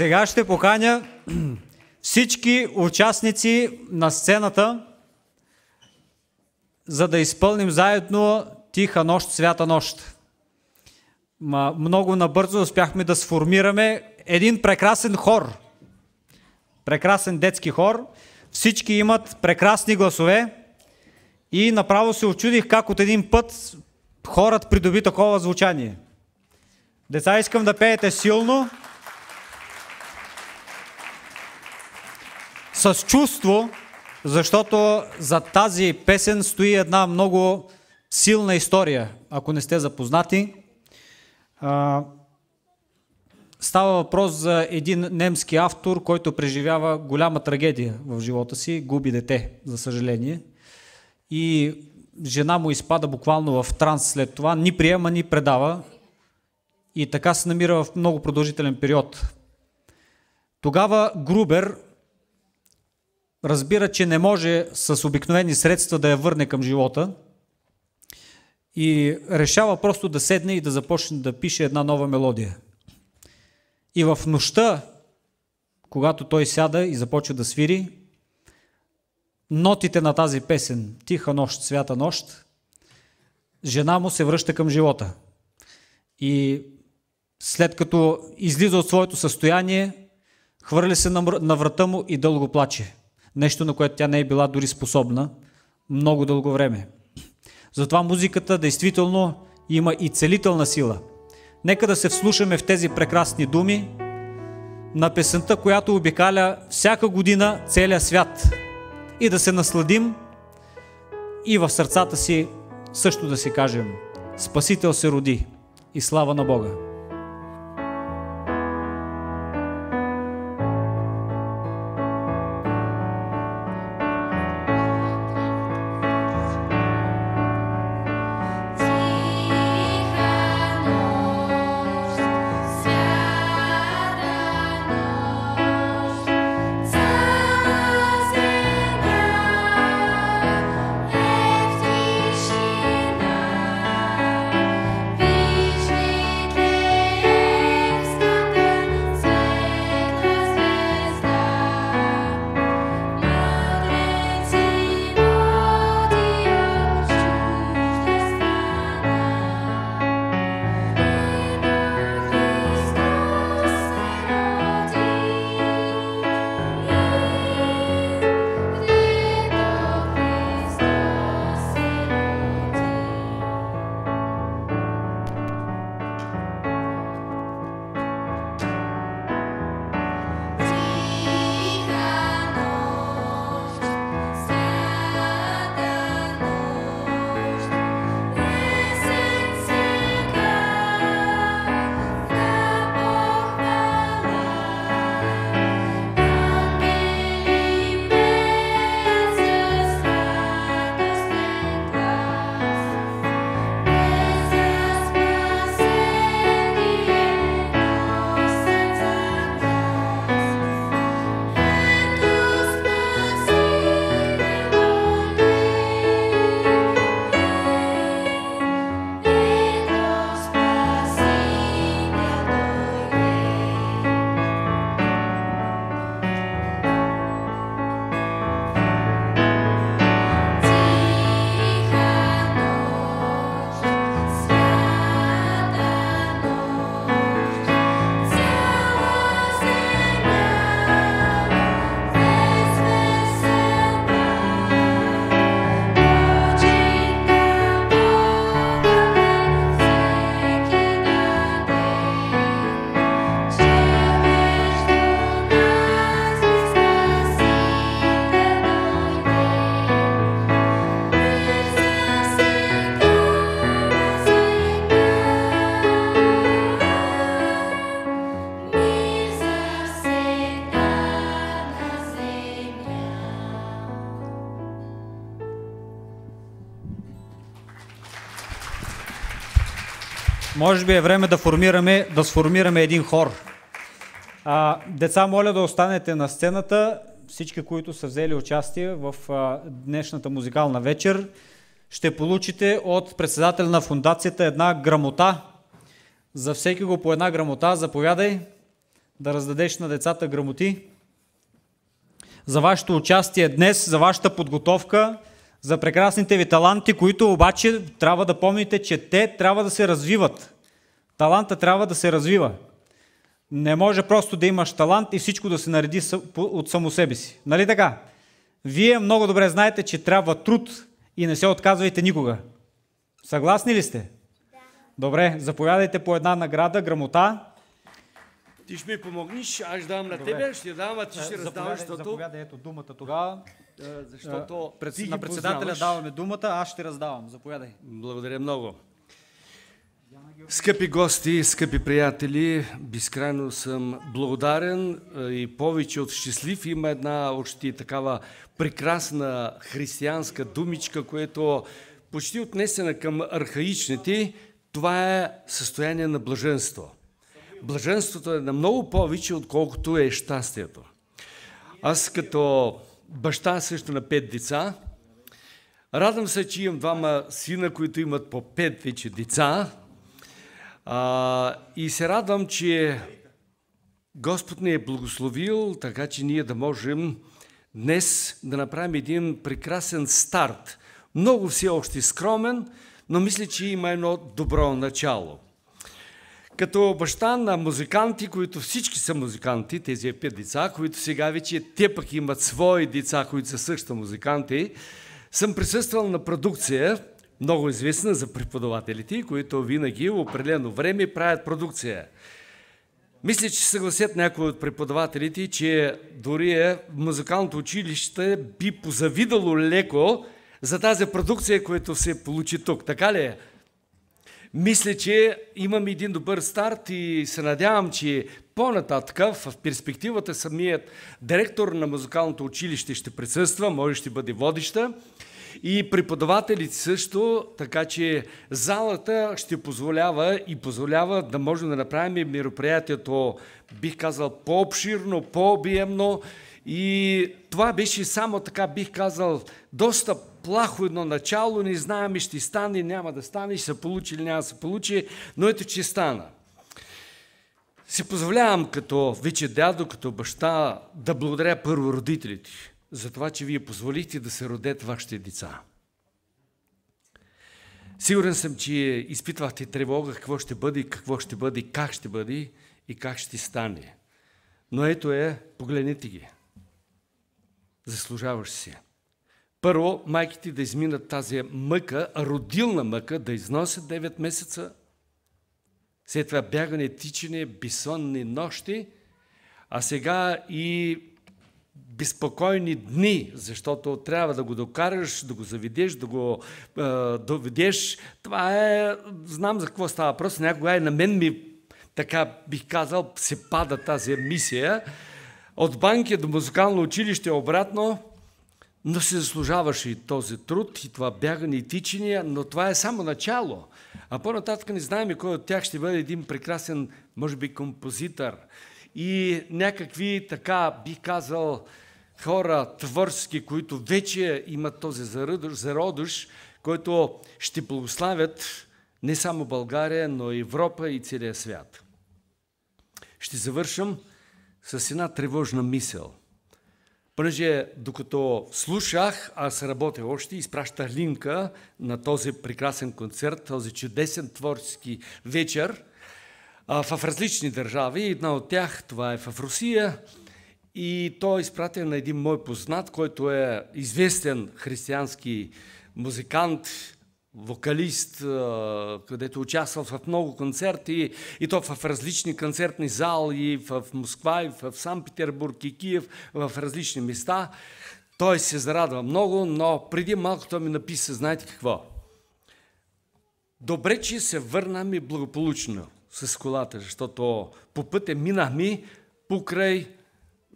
Сега ще поканя всички участници на сцената, за да изпълним заедно "Тиха нощ, свята нощ". много набързо успяхме да сформираме един прекрасен хор. Прекрасен детски хор. Всички имат прекрасни гласове и направо се очудих как от един път хорът придоби такова звучание. Деца, искам да пеете силно, с чувство, защото за тази песен стои една много силна история. Ако не сте запознати, става въпрос за един немски автор, който преживява голяма трагедия в живота си, губи дете, за съжаление. И жена му изпада буквално в транс след това, ни приема, ни предава и така се намира в много продължителен период. Тогава Грубер разбира, че не може с обикновени средства да я върне към живота и решава просто да седне и да започне да пише една нова мелодия. И в нощта, когато той сяда и започва да свири, нотите на тази песен "Тиха нощ, свята нощ", жена му се връща към живота. И след като излиза от своето състояние, хвърля се на врата му и дълго плаче. Нещо, на което тя не е била дори способна много дълго време. Затова музиката действително има и целителна сила. Нека да се вслушаме в тези прекрасни думи на песента, която обикаля всяка година целия свят. И да се насладим и в сърцата си също да си кажем: Спасител се роди и слава на Бога! Може би е време да сформираме един хор. Деца, моля да останете на сцената. Всички, които са взели участие в днешната музикална вечер, ще получите от председателя на фундацията една грамота. За всеки го по една грамота. Заповядай да раздадеш на децата грамоти за вашето участие днес, за вашата подготовка, за прекрасните ви таланти, които обаче трябва да помните, че те трябва да се развиват. Таланта трябва да се развива. Не може просто да имаш талант и всичко да се нареди от само себе си. Нали така? Вие много добре знаете, че трябва труд и не се отказвайте никога. Съгласни ли сте? Да. Добре, заповядайте по една награда, грамота. Ти ще ми помогнеш, аз давам на тебе, ще давам, а ти ще раздаваш, защото... Заповядай, ето думата тогава. Защото на председателя даваме думата, аз ще раздавам. Заповядай. Благодаря много. Скъпи гости, скъпи приятели, безкрайно съм благодарен и повече от щастлив. Има една още такава прекрасна християнска думичка, която почти отнесена към архаичните. Това е състояние на блаженство. Блаженството е на много повече, отколкото е щастието. Аз като баща също на 5 деца, радвам се, че имам 2 сина, които имат по 5 вече деца. И се радвам, че Господ ни е благословил, така че ние да можем днес да направим един прекрасен старт. Много все още скромен, но мисля, че има едно добро начало. Като баща на музиканти, които всички са музиканти, тези 5 деца, които сега вече те пък имат свои деца, които са също музиканти, съм присъствал на продукция, много известна за преподавателите, които винаги в определено време правят продукция. Мисля, че съгласят някои от преподавателите, че дори музикалното училище би позавидало леко за тази продукция, която се получи тук. Така ли е? Мисля, че имам един добър старт и се надявам, че по-нататък в перспективата самият директор на музикалното училище ще присъства, може ще бъде водеща и преподавателите също, така че залата ще позволява да можем да направим мероприятието, бих казал, по-обширно, по-обиемно и това беше само така, бих казал, доста плахо едно начало, не знаем ще стане, няма да стане, ще се получи или няма да се получи, но ето, че стана. Си позволявам като вече дядо, като баща, да благодаря първо родителите за това, че вие позволихте да се родят вашите деца. Сигурен съм, че изпитвахте тревога какво ще бъде, как ще бъде и как ще стане. Но ето погледнете ги. Заслужаваш си. Първо, майките да изминат тази мъка, родилна мъка, да износят 9 месеца, след това бягане, тичане, безсънни нощи, а сега и безпокойни дни, защото трябва да го докараш, да го заведеш, да го доведеш. Това знам за какво става въпрос, някога и на мен така бих казал, се пада тази мисия. От банки до музикално училище обратно, но се заслужаваше и този труд, и това бягане и тичания, но това е само начало. А по-нататък не знаем кой от тях ще бъде един прекрасен, може би, композитор. И някакви, така бих казал, хора творчески, които вече имат този зародиш, който ще благославят не само България, но и Европа и целия свят. Ще завършам с една тревожна мисъл. Понеже докато слушах, аз работя още, изпращах линка на този прекрасен концерт, този чудесен творчески вечер в различни държави. Една от тях, това е в Русия, и той е изпратен на един мой познат, който е известен християнски музикант, вокалист, където участвал в много концерти, и то в различни концертни зали, в Москва, и в Санкт-Петербург, и Киев, в различни места. Той се зарадва много, но преди малко той ми написа, знаете какво? Добре, че се върнахме благополучно с колата, защото по пътя минахме покрай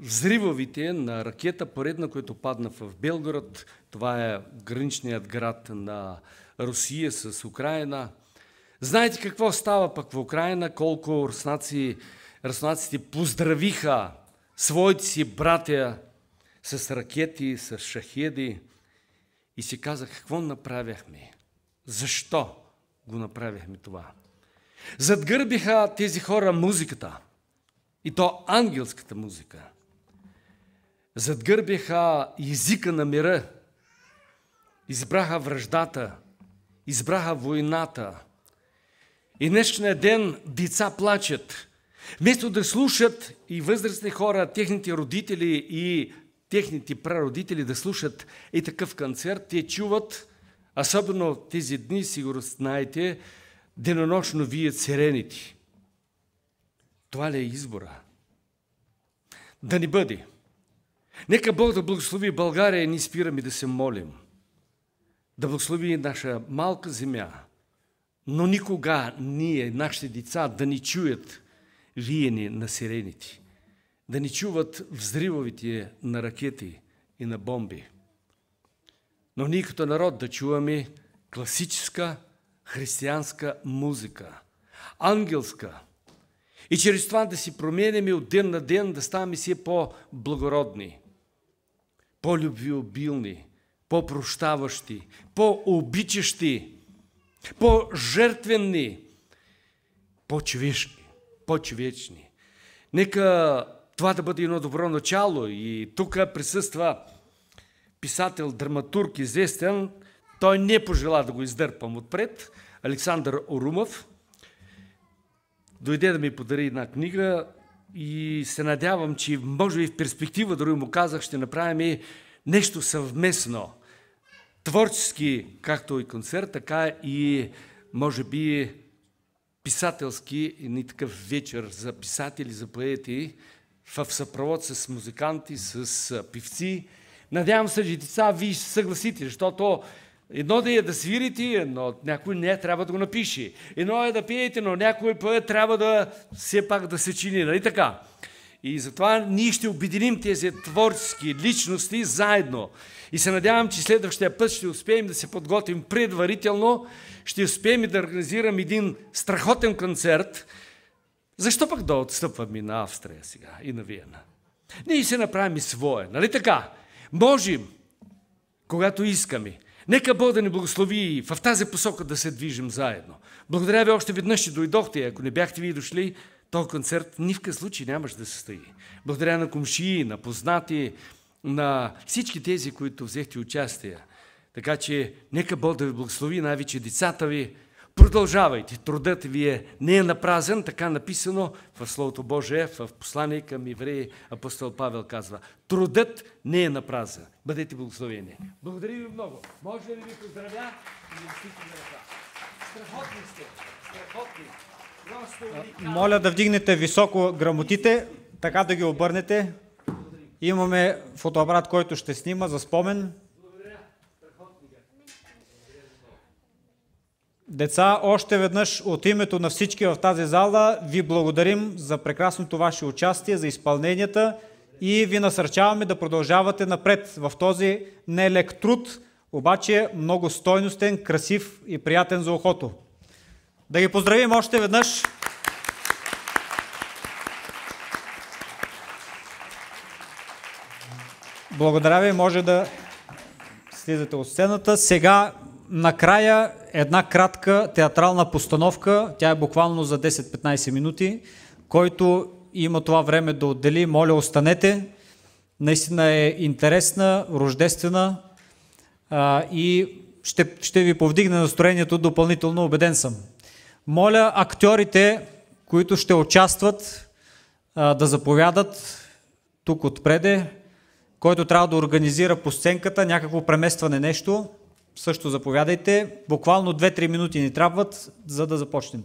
взривовите на ракета поредна, която падна в Белгород. Това е граничният град на Русия с Украина. Знаете какво става пък в Украина? Колко руснаците поздравиха своите си братя с ракети, с шахеди и си казах, какво направяхме? Защо го направихме това? Задгърбиха тези хора музиката, и то ангелската музика. Задгърбиха езика на мира, избраха враждата, избраха войната И днешния ден деца плачат. Вместо да слушат и възрастни хора, техните родители и техните прародители да слушат и такъв концерт, те чуват, особено тези дни, сигурно знаете, денонощно вият сирените. Това ли е избора? Да ни бъде. Нека Бог да благослови България и ни спираме да се молим. Да благослови наша малка земя. Но никога ние, нашите деца, да ни чуят виене на сирените. Да ни чуват взривовите на ракети и на бомби. Но ние като народ да чуваме класическа християнска музика. Ангелска. И чрез това да си променяме от ден на ден, да ставаме си по-благородни, по-любвеобилни, по-прощаващи, по-обичащи, по-жертвенни, по-човечни. Нека това да бъде едно добро начало. И тук присъства писател, драматург, известен. Той не пожела да го издърпам отпред. Александър Орумов. Дойде да ми подари една книга и се надявам, че може би в перспектива, дори му казах, ще направим нещо съвместно. Творчески, както и концерт, така и може би писателски, и такъв вечер за писатели, за поети, в съпровод с музиканти, с певци. Надявам се, че деца, вие ще съгласите, защото едно да е да свирите, но някой не трябва да го напише. Едно е да пеете, но някой поет трябва да все пак да се чини, нали така? И затова ние ще обединим тези творчески личности заедно. И се надявам, че следващия път ще успеем да се подготвим предварително, ще успеем да организирам един страхотен концерт. Защо пък да отстъпваме на Австрия сега и на Виена? Ние ще направим и свое, нали така? Можем, когато искаме. Нека Бог да ни благослови и в тази посока да се движим заедно. Благодаря ви още веднъж, че дойдохте. Ако не бяхте ви дошли, този концерт ни в какъв случай нямаше да се състои. Благодаря на комшии, на познати, на всички тези, които взехте участие. Така че нека Бог да ви благослови, най-вече децата ви. Продължавайте. Трудът ви не е напразен, така написано в Словото Божие, в послание към евреи, апостол Павел казва. Трудът не е напразен. Бъдете благословени. Благодаря ви много. Може да ви поздравя и да стикаме ръка. Страхотни сте. Страхотни. Моля да вдигнете високо грамотите, така да ги обърнете. Имаме фотоапарат, който ще снима за спомен. Деца, още веднъж от името на всички в тази зала ви благодарим за прекрасното ваше участие, за изпълненията и ви насърчаваме да продължавате напред в този нелек труд, обаче много стойностен, красив и приятен за ухото. Да ги поздравим още веднъж. Благодаря ви, може да слизате от сцената. Сега накрая една кратка театрална постановка, тя е буквално за 10-15 минути, който има това време да отдели, моля останете. Наистина е интересна, рождествена и ще ви повдигне настроението допълнително, убеден съм. Моля актьорите, които ще участват, да заповядат тук отпреде, който трябва да организира по сценката някакво преместване нещо. Също заповядайте. Буквално 2-3 минути ни трябват, за да започнем.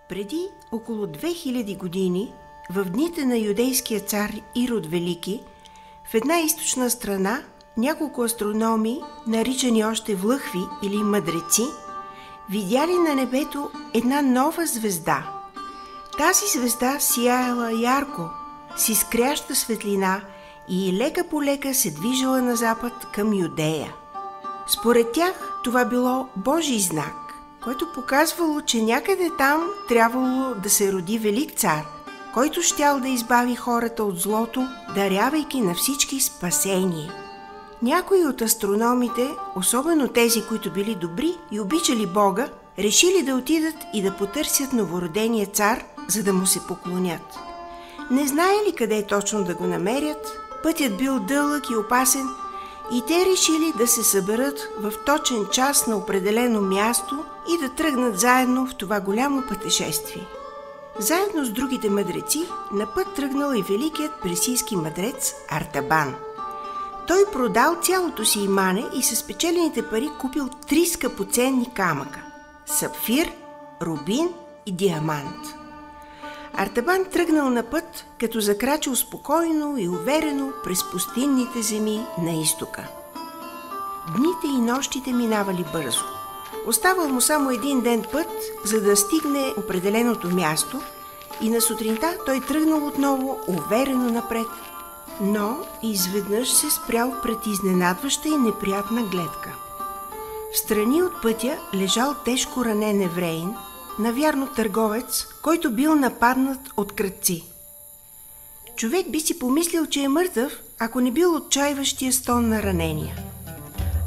Преди около 2000 години, в дните на юдейския цар Ирод Велики, в една източна страна няколко астрономи, наричани още влъхви или мъдреци, видяли на небето една нова звезда. Тази звезда сияла ярко, с изкряща светлина и лека по лека се движила на запад към Юдея. Според тях това било Божий знак, който показвало, че някъде там трябвало да се роди велик цар, който щял да избави хората от злото, дарявайки на всички спасение. Някои от астрономите, особено тези, които били добри и обичали Бога, решили да отидат и да потърсят новородения цар, за да му се поклонят. Не знаели къде точно да го намерят, пътят бил дълъг и опасен И те решили да се съберат в точен час на определено място и да тръгнат заедно в това голямо пътешествие. Заедно с другите мъдреци на път тръгнал и великият персийски мъдрец Артабан. Той продал цялото си имане и с спечелените пари купил 3 скъпоценни камъка – сапфир, рубин и диамант. Артабан тръгнал на път, като закрачил спокойно и уверено през пустинните земи на изтока. Дните и нощите минавали бързо. Оставал му само един ден път, за да стигне определеното място, и на сутринта той тръгнал отново уверено напред, но изведнъж се спрял пред изненадваща и неприятна гледка. Встрани от пътя лежал тежко ранен евреин, навярно търговец, който бил нападнат от крадци. Човек би си помислил, че е мъртъв, ако не бил отчаиващия стон на ранения.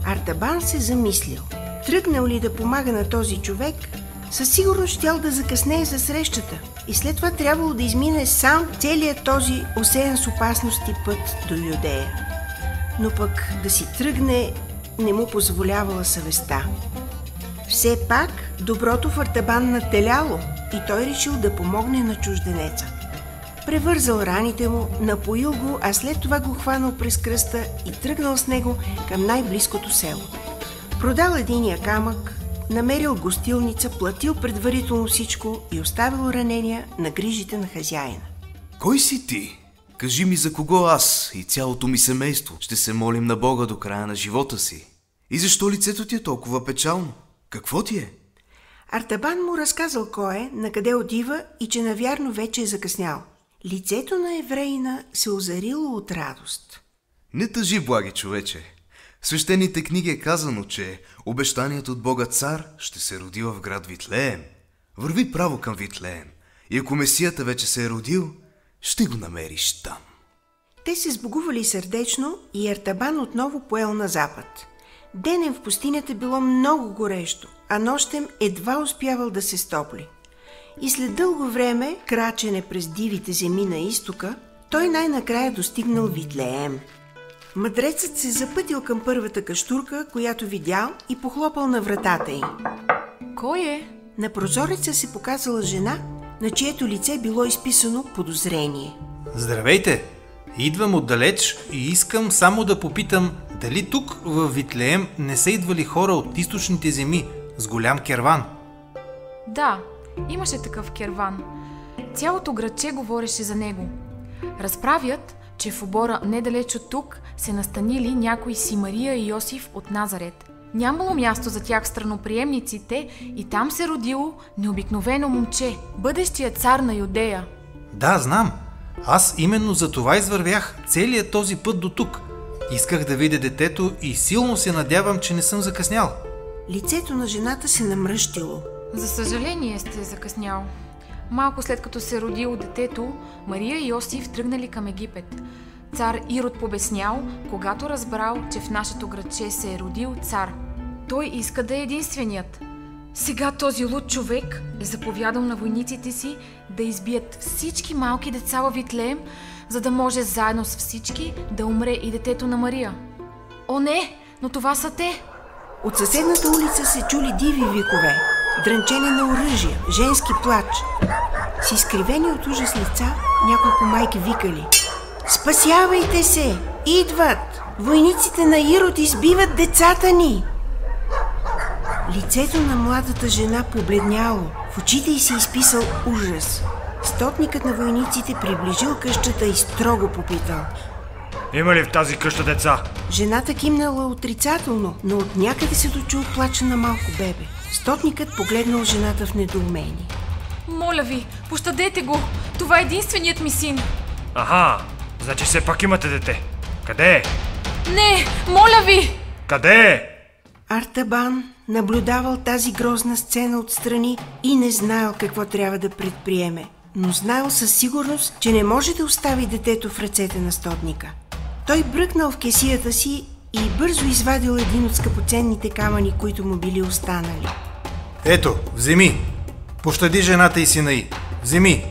Артабан се замислил. Тръгнал ли да помага на този човек, със сигурност щял да закъснее за срещата и след това трябвало да измине сам целият този осеян с опасности път до Юдея. Но пък да си тръгне не му позволявала съвестта. Все пак доброто в Артабан нателяло и той решил да помогне на чужденеца. Превързал раните му, напоил го, а след това го хванал през кръста и тръгнал с него към най-близкото село. Продал единия камък, намерил гостилница, платил предварително всичко и оставил ранения на грижите на хазяина. Кой си ти? Кажи ми за кого аз и цялото ми семейство ще се молим на Бога до края на живота си. И защо лицето ти е толкова печално? Какво ти е? Артабан му разказал кой е, на къде отива и че навярно вече е закъснял. Лицето на евреина се озарило от радост. Не тъжи, благи човече. В свещените книги е казано, че обещаният от Бога цар ще се роди в град Витлеем. Върви право към Витлеем и ако Месията вече се е родил, ще го намериш там. Те се сбогували сърдечно и Артабан отново поел на запад. Денем в пустинята било много горещо, а нощем едва успявал да се стопли. И след дълго време, крачене през дивите земи на изтока, той най-накрая достигнал Витлеем. Мъдрецът се запътил към първата каштурка, която видял, и похлопал на вратата й. Кой е? На прозореца се показала жена, на чието лице било изписано подозрение. Здравейте! Идвам отдалеч и искам само да попитам дали тук в Витлеем не са идвали хора от източните земи с голям керван. Да, имаше такъв керван. Цялото градче говореше за него. Разправят, че в обора недалеч от тук се настанили някои си Мария и Йосиф от Назарет. Нямало място за тях в страноприемниците и там се родило необикновено момче, бъдещия цар на Юдея. Да, знам. Аз именно за това извървях целият този път до тук. Исках да видя детето и силно се надявам, че не съм закъснял. Лицето на жената се намръщило. За съжаление сте закъснял. Малко след като се родило детето, Мария и Йосиф тръгнали към Египет. Цар Ирод побеснял, когато разбрал, че в нашето градче се е родил цар. Той иска да е единственият. Сега този луд човек е заповядал на войниците си да избият всички малки деца във Витлеем, за да може заедно с всички да умре и детето на Мария. О не, но това са те! От съседната улица се чули диви викове, дрънчене на оръжия, женски плач. С изкривени от ужас лица няколко майки викали: „Спасявайте се! Идват! Войниците на Ирод избиват децата ни!“ Лицето на младата жена побледняло, в очите й се изписал ужас. Стотникът на войниците приближил къщата и строго попитал: „Има ли в тази къща деца?“ Жената кимнала отрицателно, но от някъде се дочул плача на малко бебе. Стотникът погледнал жената в недоумение. Моля ви, пощадете го! Това е единственият ми син! Аха, значи все пак имате дете. Къде е? Не, моля ви! Къде е? Артабан наблюдавал тази грозна сцена отстрани и не знаел какво трябва да предприеме, но знаел със сигурност, че не може да остави детето в ръцете на стотника. Той бръкнал в кесията си и бързо извадил един от скъпоценните камъни, които му били останали. Ето, вземи! Пощади жената и сина й! Вземи!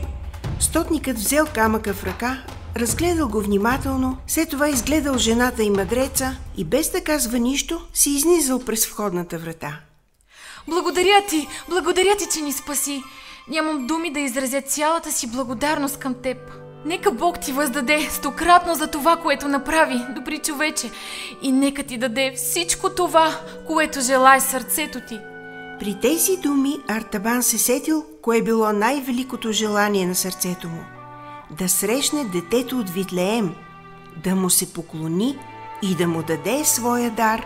Стотникът взел камъка в ръка, разгледал го внимателно, след това изгледал жената и мъдреца и без да казва нищо, си изнизал през входната врата. Благодаря ти, че ни спаси. Нямам думи да изразя цялата си благодарност към теб. Нека Бог ти въздаде стократно за това, което направи, добри човече, и нека ти даде всичко това, което желае сърцето ти. При тези думи Артабан се сетил, кое било най-великото желание на сърцето му. Да срещне детето от Витлеем, да му се поклони и да му даде своя дар.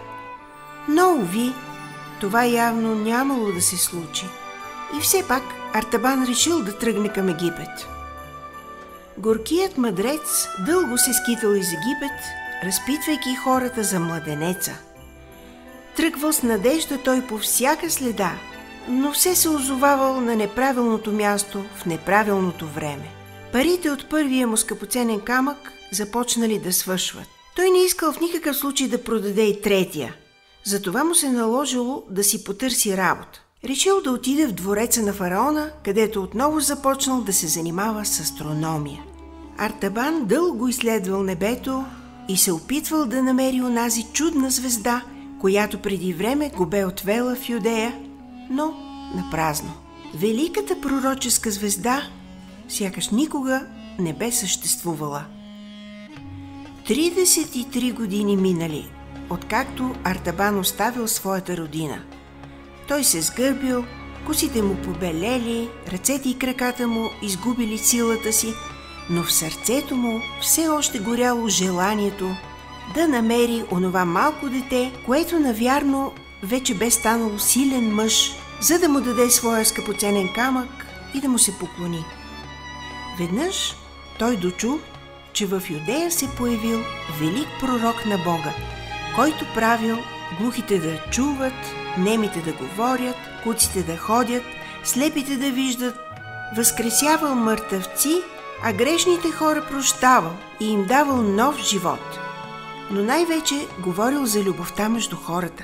Но, уви, това явно нямало да се случи. И все пак Артабан решил да тръгне към Египет. Горкият мъдрец дълго се скитал из Египет, разпитвайки хората за младенеца. Тръгвал с надежда той по всяка следа, но все се озовавал на неправилното място в неправилното време. Парите от първия му скъпоценен камък започнали да свършват. Той не искал в никакъв случай да продаде и третия. Затова му се наложило да си потърси работа. Решил да отиде в двореца на фараона, където отново започнал да се занимава с астрономия. Артабан дълго изследвал небето и се опитвал да намери онази чудна звезда, която преди време го бе отвела в Юдея, но напразно. Великата пророческа звезда сякаш никога не бе съществувала. 33 години минали, откакто Артабан оставил своята родина. Той се сгърбил, косите му побелели, ръцете и краката му изгубили силата си, но в сърцето му все още горяло желанието да намери онова малко дете, което навярно вече бе станало силен мъж, за да му даде своя скъпоценен камък и да му се поклони. Веднъж той дочу, че в Юдея се появил велик пророк на Бога, който правил глухите да чуват, немите да говорят, куците да ходят, слепите да виждат, възкресявал мъртъвци, а грешните хора прощавал и им давал нов живот. Но най-вече говорил за любовта между хората.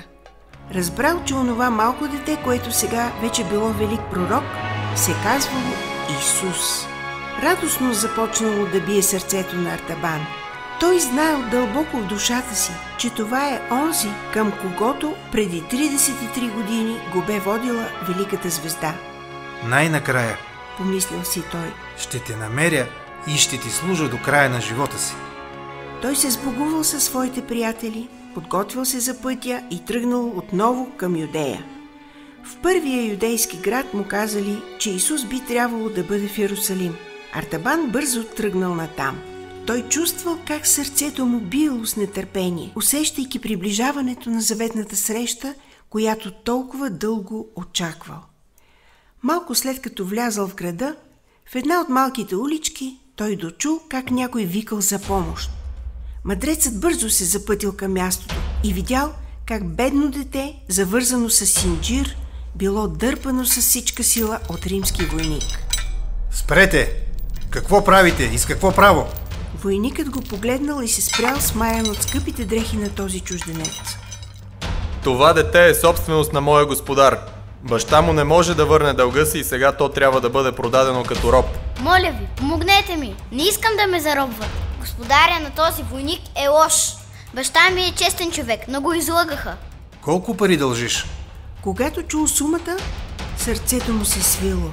Разбрал, че онова малко дете, което сега вече било велик пророк, се казвало Исус. Радостно започнало да бие сърцето на Артабан. Той знаел дълбоко в душата си, че това е онзи, към когото преди 33 години го бе водила великата звезда. Най-накрая, помислил си той, ще те намеря и ще ти служа до края на живота си. Той се сбогувал със своите приятели, подготвил се за пътя и тръгнал отново към Юдея. В първия юдейски град му казали, че Исус би трябвало да бъде в Йерусалим. Артабан бързо тръгнал натам. Той чувствал как сърцето му било с нетърпение, усещайки приближаването на заветната среща, която толкова дълго очаквал. Малко след като влязал в града, в една от малките улички, той дочул как някой викал за помощ. Мъдрецът бързо се запътил към мястото и видял как бедно дете, завързано с синджир, било дърпано с всичка сила от римски войник. Спрете! Какво правите и с какво право? Войникът го погледнал и се спрял смаян от скъпите дрехи на този чужденец. Това дете е собственост на моя господар. Баща му не може да върне дълга си и сега то трябва да бъде продадено като роб. Моля ви, помогнете ми. Не искам да ме заробват. Господаря на този войник е лош. Баща ми е честен човек, но го излъгаха. Колко пари дължиш? Когато чул сумата, сърцето му се свило.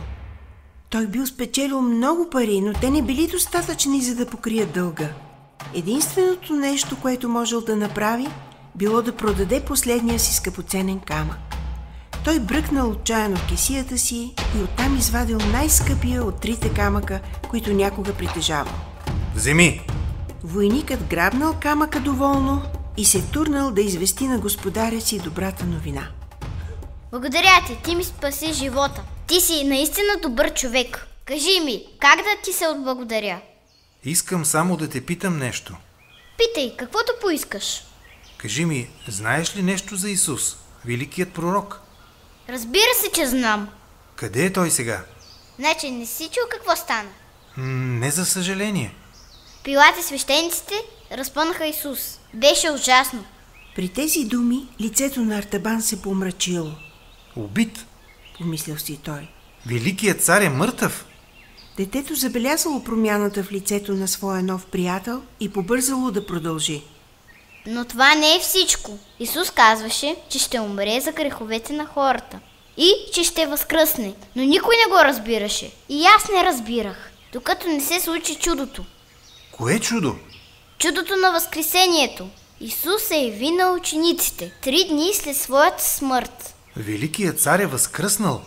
Той бил спечелил много пари, но те не били достатъчни, за да покрият дълга. Единственото нещо, което можел да направи, било да продаде последния си скъпоценен камък. Той бръкнал отчаяно в кесията си и оттам извадил най-скъпия от трите камъка, които някога притежавал. Вземи! Войникът грабнал камъка доволно и се турнал да извести на господаря си добрата новина. Благодаря ти, ти ми спаси живота. Ти си наистина добър човек. Кажи ми, как да ти се отблагодаря? Искам само да те питам нещо. Питай, каквото поискаш. Кажи ми, знаеш ли нещо за Исус, великият пророк? Разбира се, че знам. Къде е той сега? Значи не си чул какво стана? Не, за съжаление. Пилат и свещениците разпънаха Исус. Беше ужасно. При тези думи лицето на Артабан се помрачило. Убит, помислил си той. Великият цар е мъртъв. Детето забелязало промяната в лицето на своя нов приятел и побързало да продължи. Но това не е всичко. Исус казваше, че ще умре за греховете на хората и че ще възкръсне. Но никой не го разбираше. И аз не разбирах, докато не се случи чудото. Кое чудо? Чудото на Възкресението. Исус се яви на учениците 3 дни след своята смърт. Великият цар е възкръснал.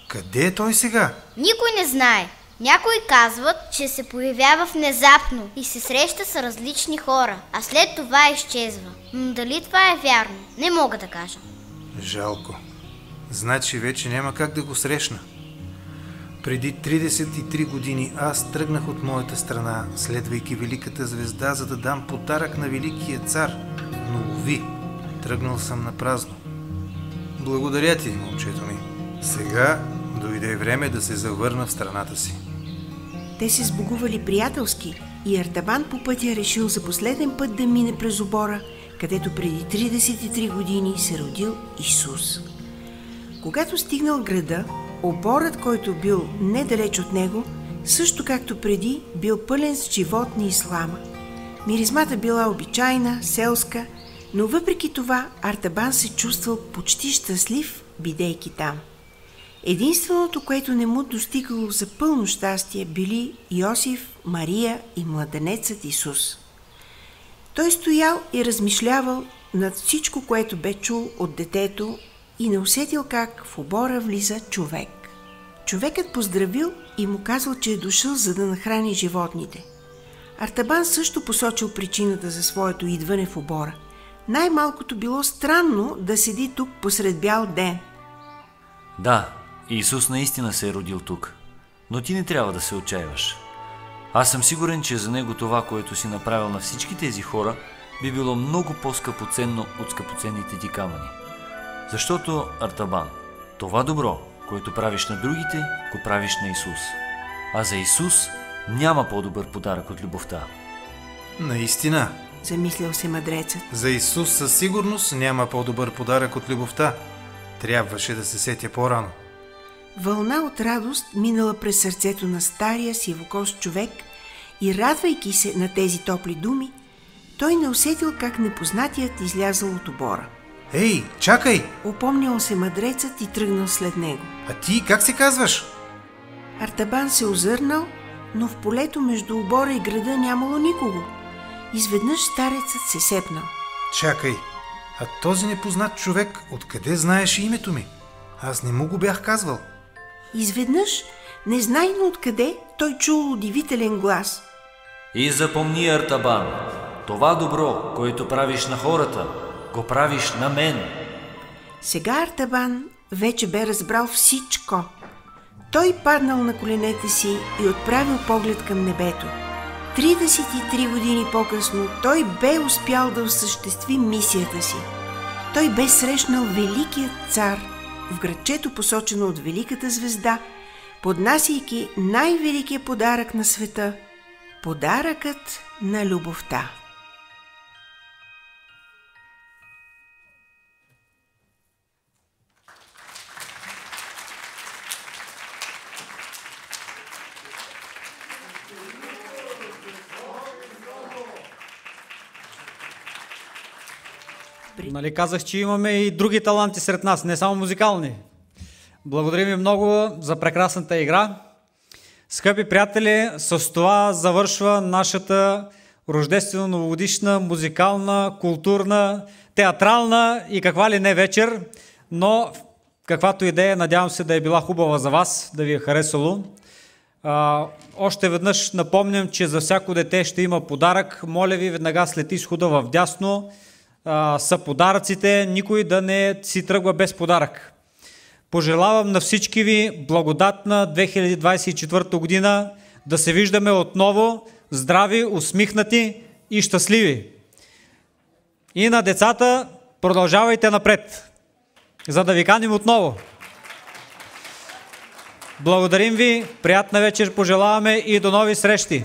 Къде е той сега? Никой не знае. Някои казват, че се появява внезапно и се среща с различни хора, а след това изчезва. Но дали това е вярно? Не мога да кажа. Жалко. Значи вече няма как да го срещна. Преди 33 години аз тръгнах от моята страна, следвайки великата звезда, за да дам подарък на великия цар. Но уви, тръгнал съм на празно. Благодаря ти, момчето ми. Сега дойде време да се завърна в страната си. Те се сбогували приятелски и Артабан по пътя решил за последен път да мине през обора, където преди 33 години се родил Исус. Когато стигнал града, оборът, който бил недалеч от него, също както преди, бил пълен с животни и слама. Миризмата била обичайна, селска, но въпреки това Артабан се чувствал почти щастлив, бидейки там. Единственото, което не му достигало за пълно щастие, били Йосиф, Мария и младенецът Исус. Той стоял и размишлявал над всичко, което бе чул от детето и не усетил как в обора влиза човек. Човекът поздравил и му казал, че е дошъл, за да нахрани животните. Артабан също посочил причината за своето идване в обора. Най-малкото било странно да седи тук посред бял ден. Да, Исус наистина се е родил тук, но ти не трябва да се отчаиваш. Аз съм сигурен, че за него това, което си направил на всички тези хора, би било много по-скъпоценно от скъпоценните ти камъни. Защото, Артабан, това добро, което правиш на другите, го правиш на Исус. А за Исус няма по-добър подарък от любовта. Наистина, замислял се мъдрецът. За Исус със сигурност няма по-добър подарък от любовта. Трябваше да се сетя по-рано. Вълна от радост минала през сърцето на стария сивокост човек и радвайки се на тези топли думи, той не усетил как непознатият излязъл от обора. Ей, чакай! Опомнял се мъдрецът и тръгнал след него. А ти как се казваш? Артабан се озърнал, но в полето между обора и града нямало никого. Изведнъж старецът се сепнал. Чакай, а този непознат човек откъде знаеше името ми? Аз не му го бях казвал. Изведнъж, незнайно откъде, той чул удивителен глас. И запомни, Артабан, това добро, което правиш на хората, го правиш на мен. Сега Артабан вече бе разбрал всичко. Той паднал на коленете си и отправил поглед към небето. 33 години по-късно той бе успял да осъществи мисията си. Той бе срещнал великият цар в градчето, посочено от великата звезда, поднасяйки най-великия подарък на света – подаръкът на любовта. Нали казах, че имаме и други таланти сред нас, не само музикални. Благодарим ви много за прекрасната игра. Скъпи приятели, с това завършва нашата рождествено-новогодишна, музикална, културна, театрална и каква ли не вечер, но каквато идея, надявам се да е била хубава за вас, да ви е харесало. Още веднъж напомням, че за всяко дете ще има подарък. Моля ви, веднага след изхода в дясно са подаръците, никой да не си тръгва без подарък. Пожелавам на всички ви благодатна 2024 година, да се виждаме отново здрави, усмихнати и щастливи. И на децата продължавайте напред, за да ви каним отново. Благодарим ви, приятна вечер пожелаваме и до нови срещи!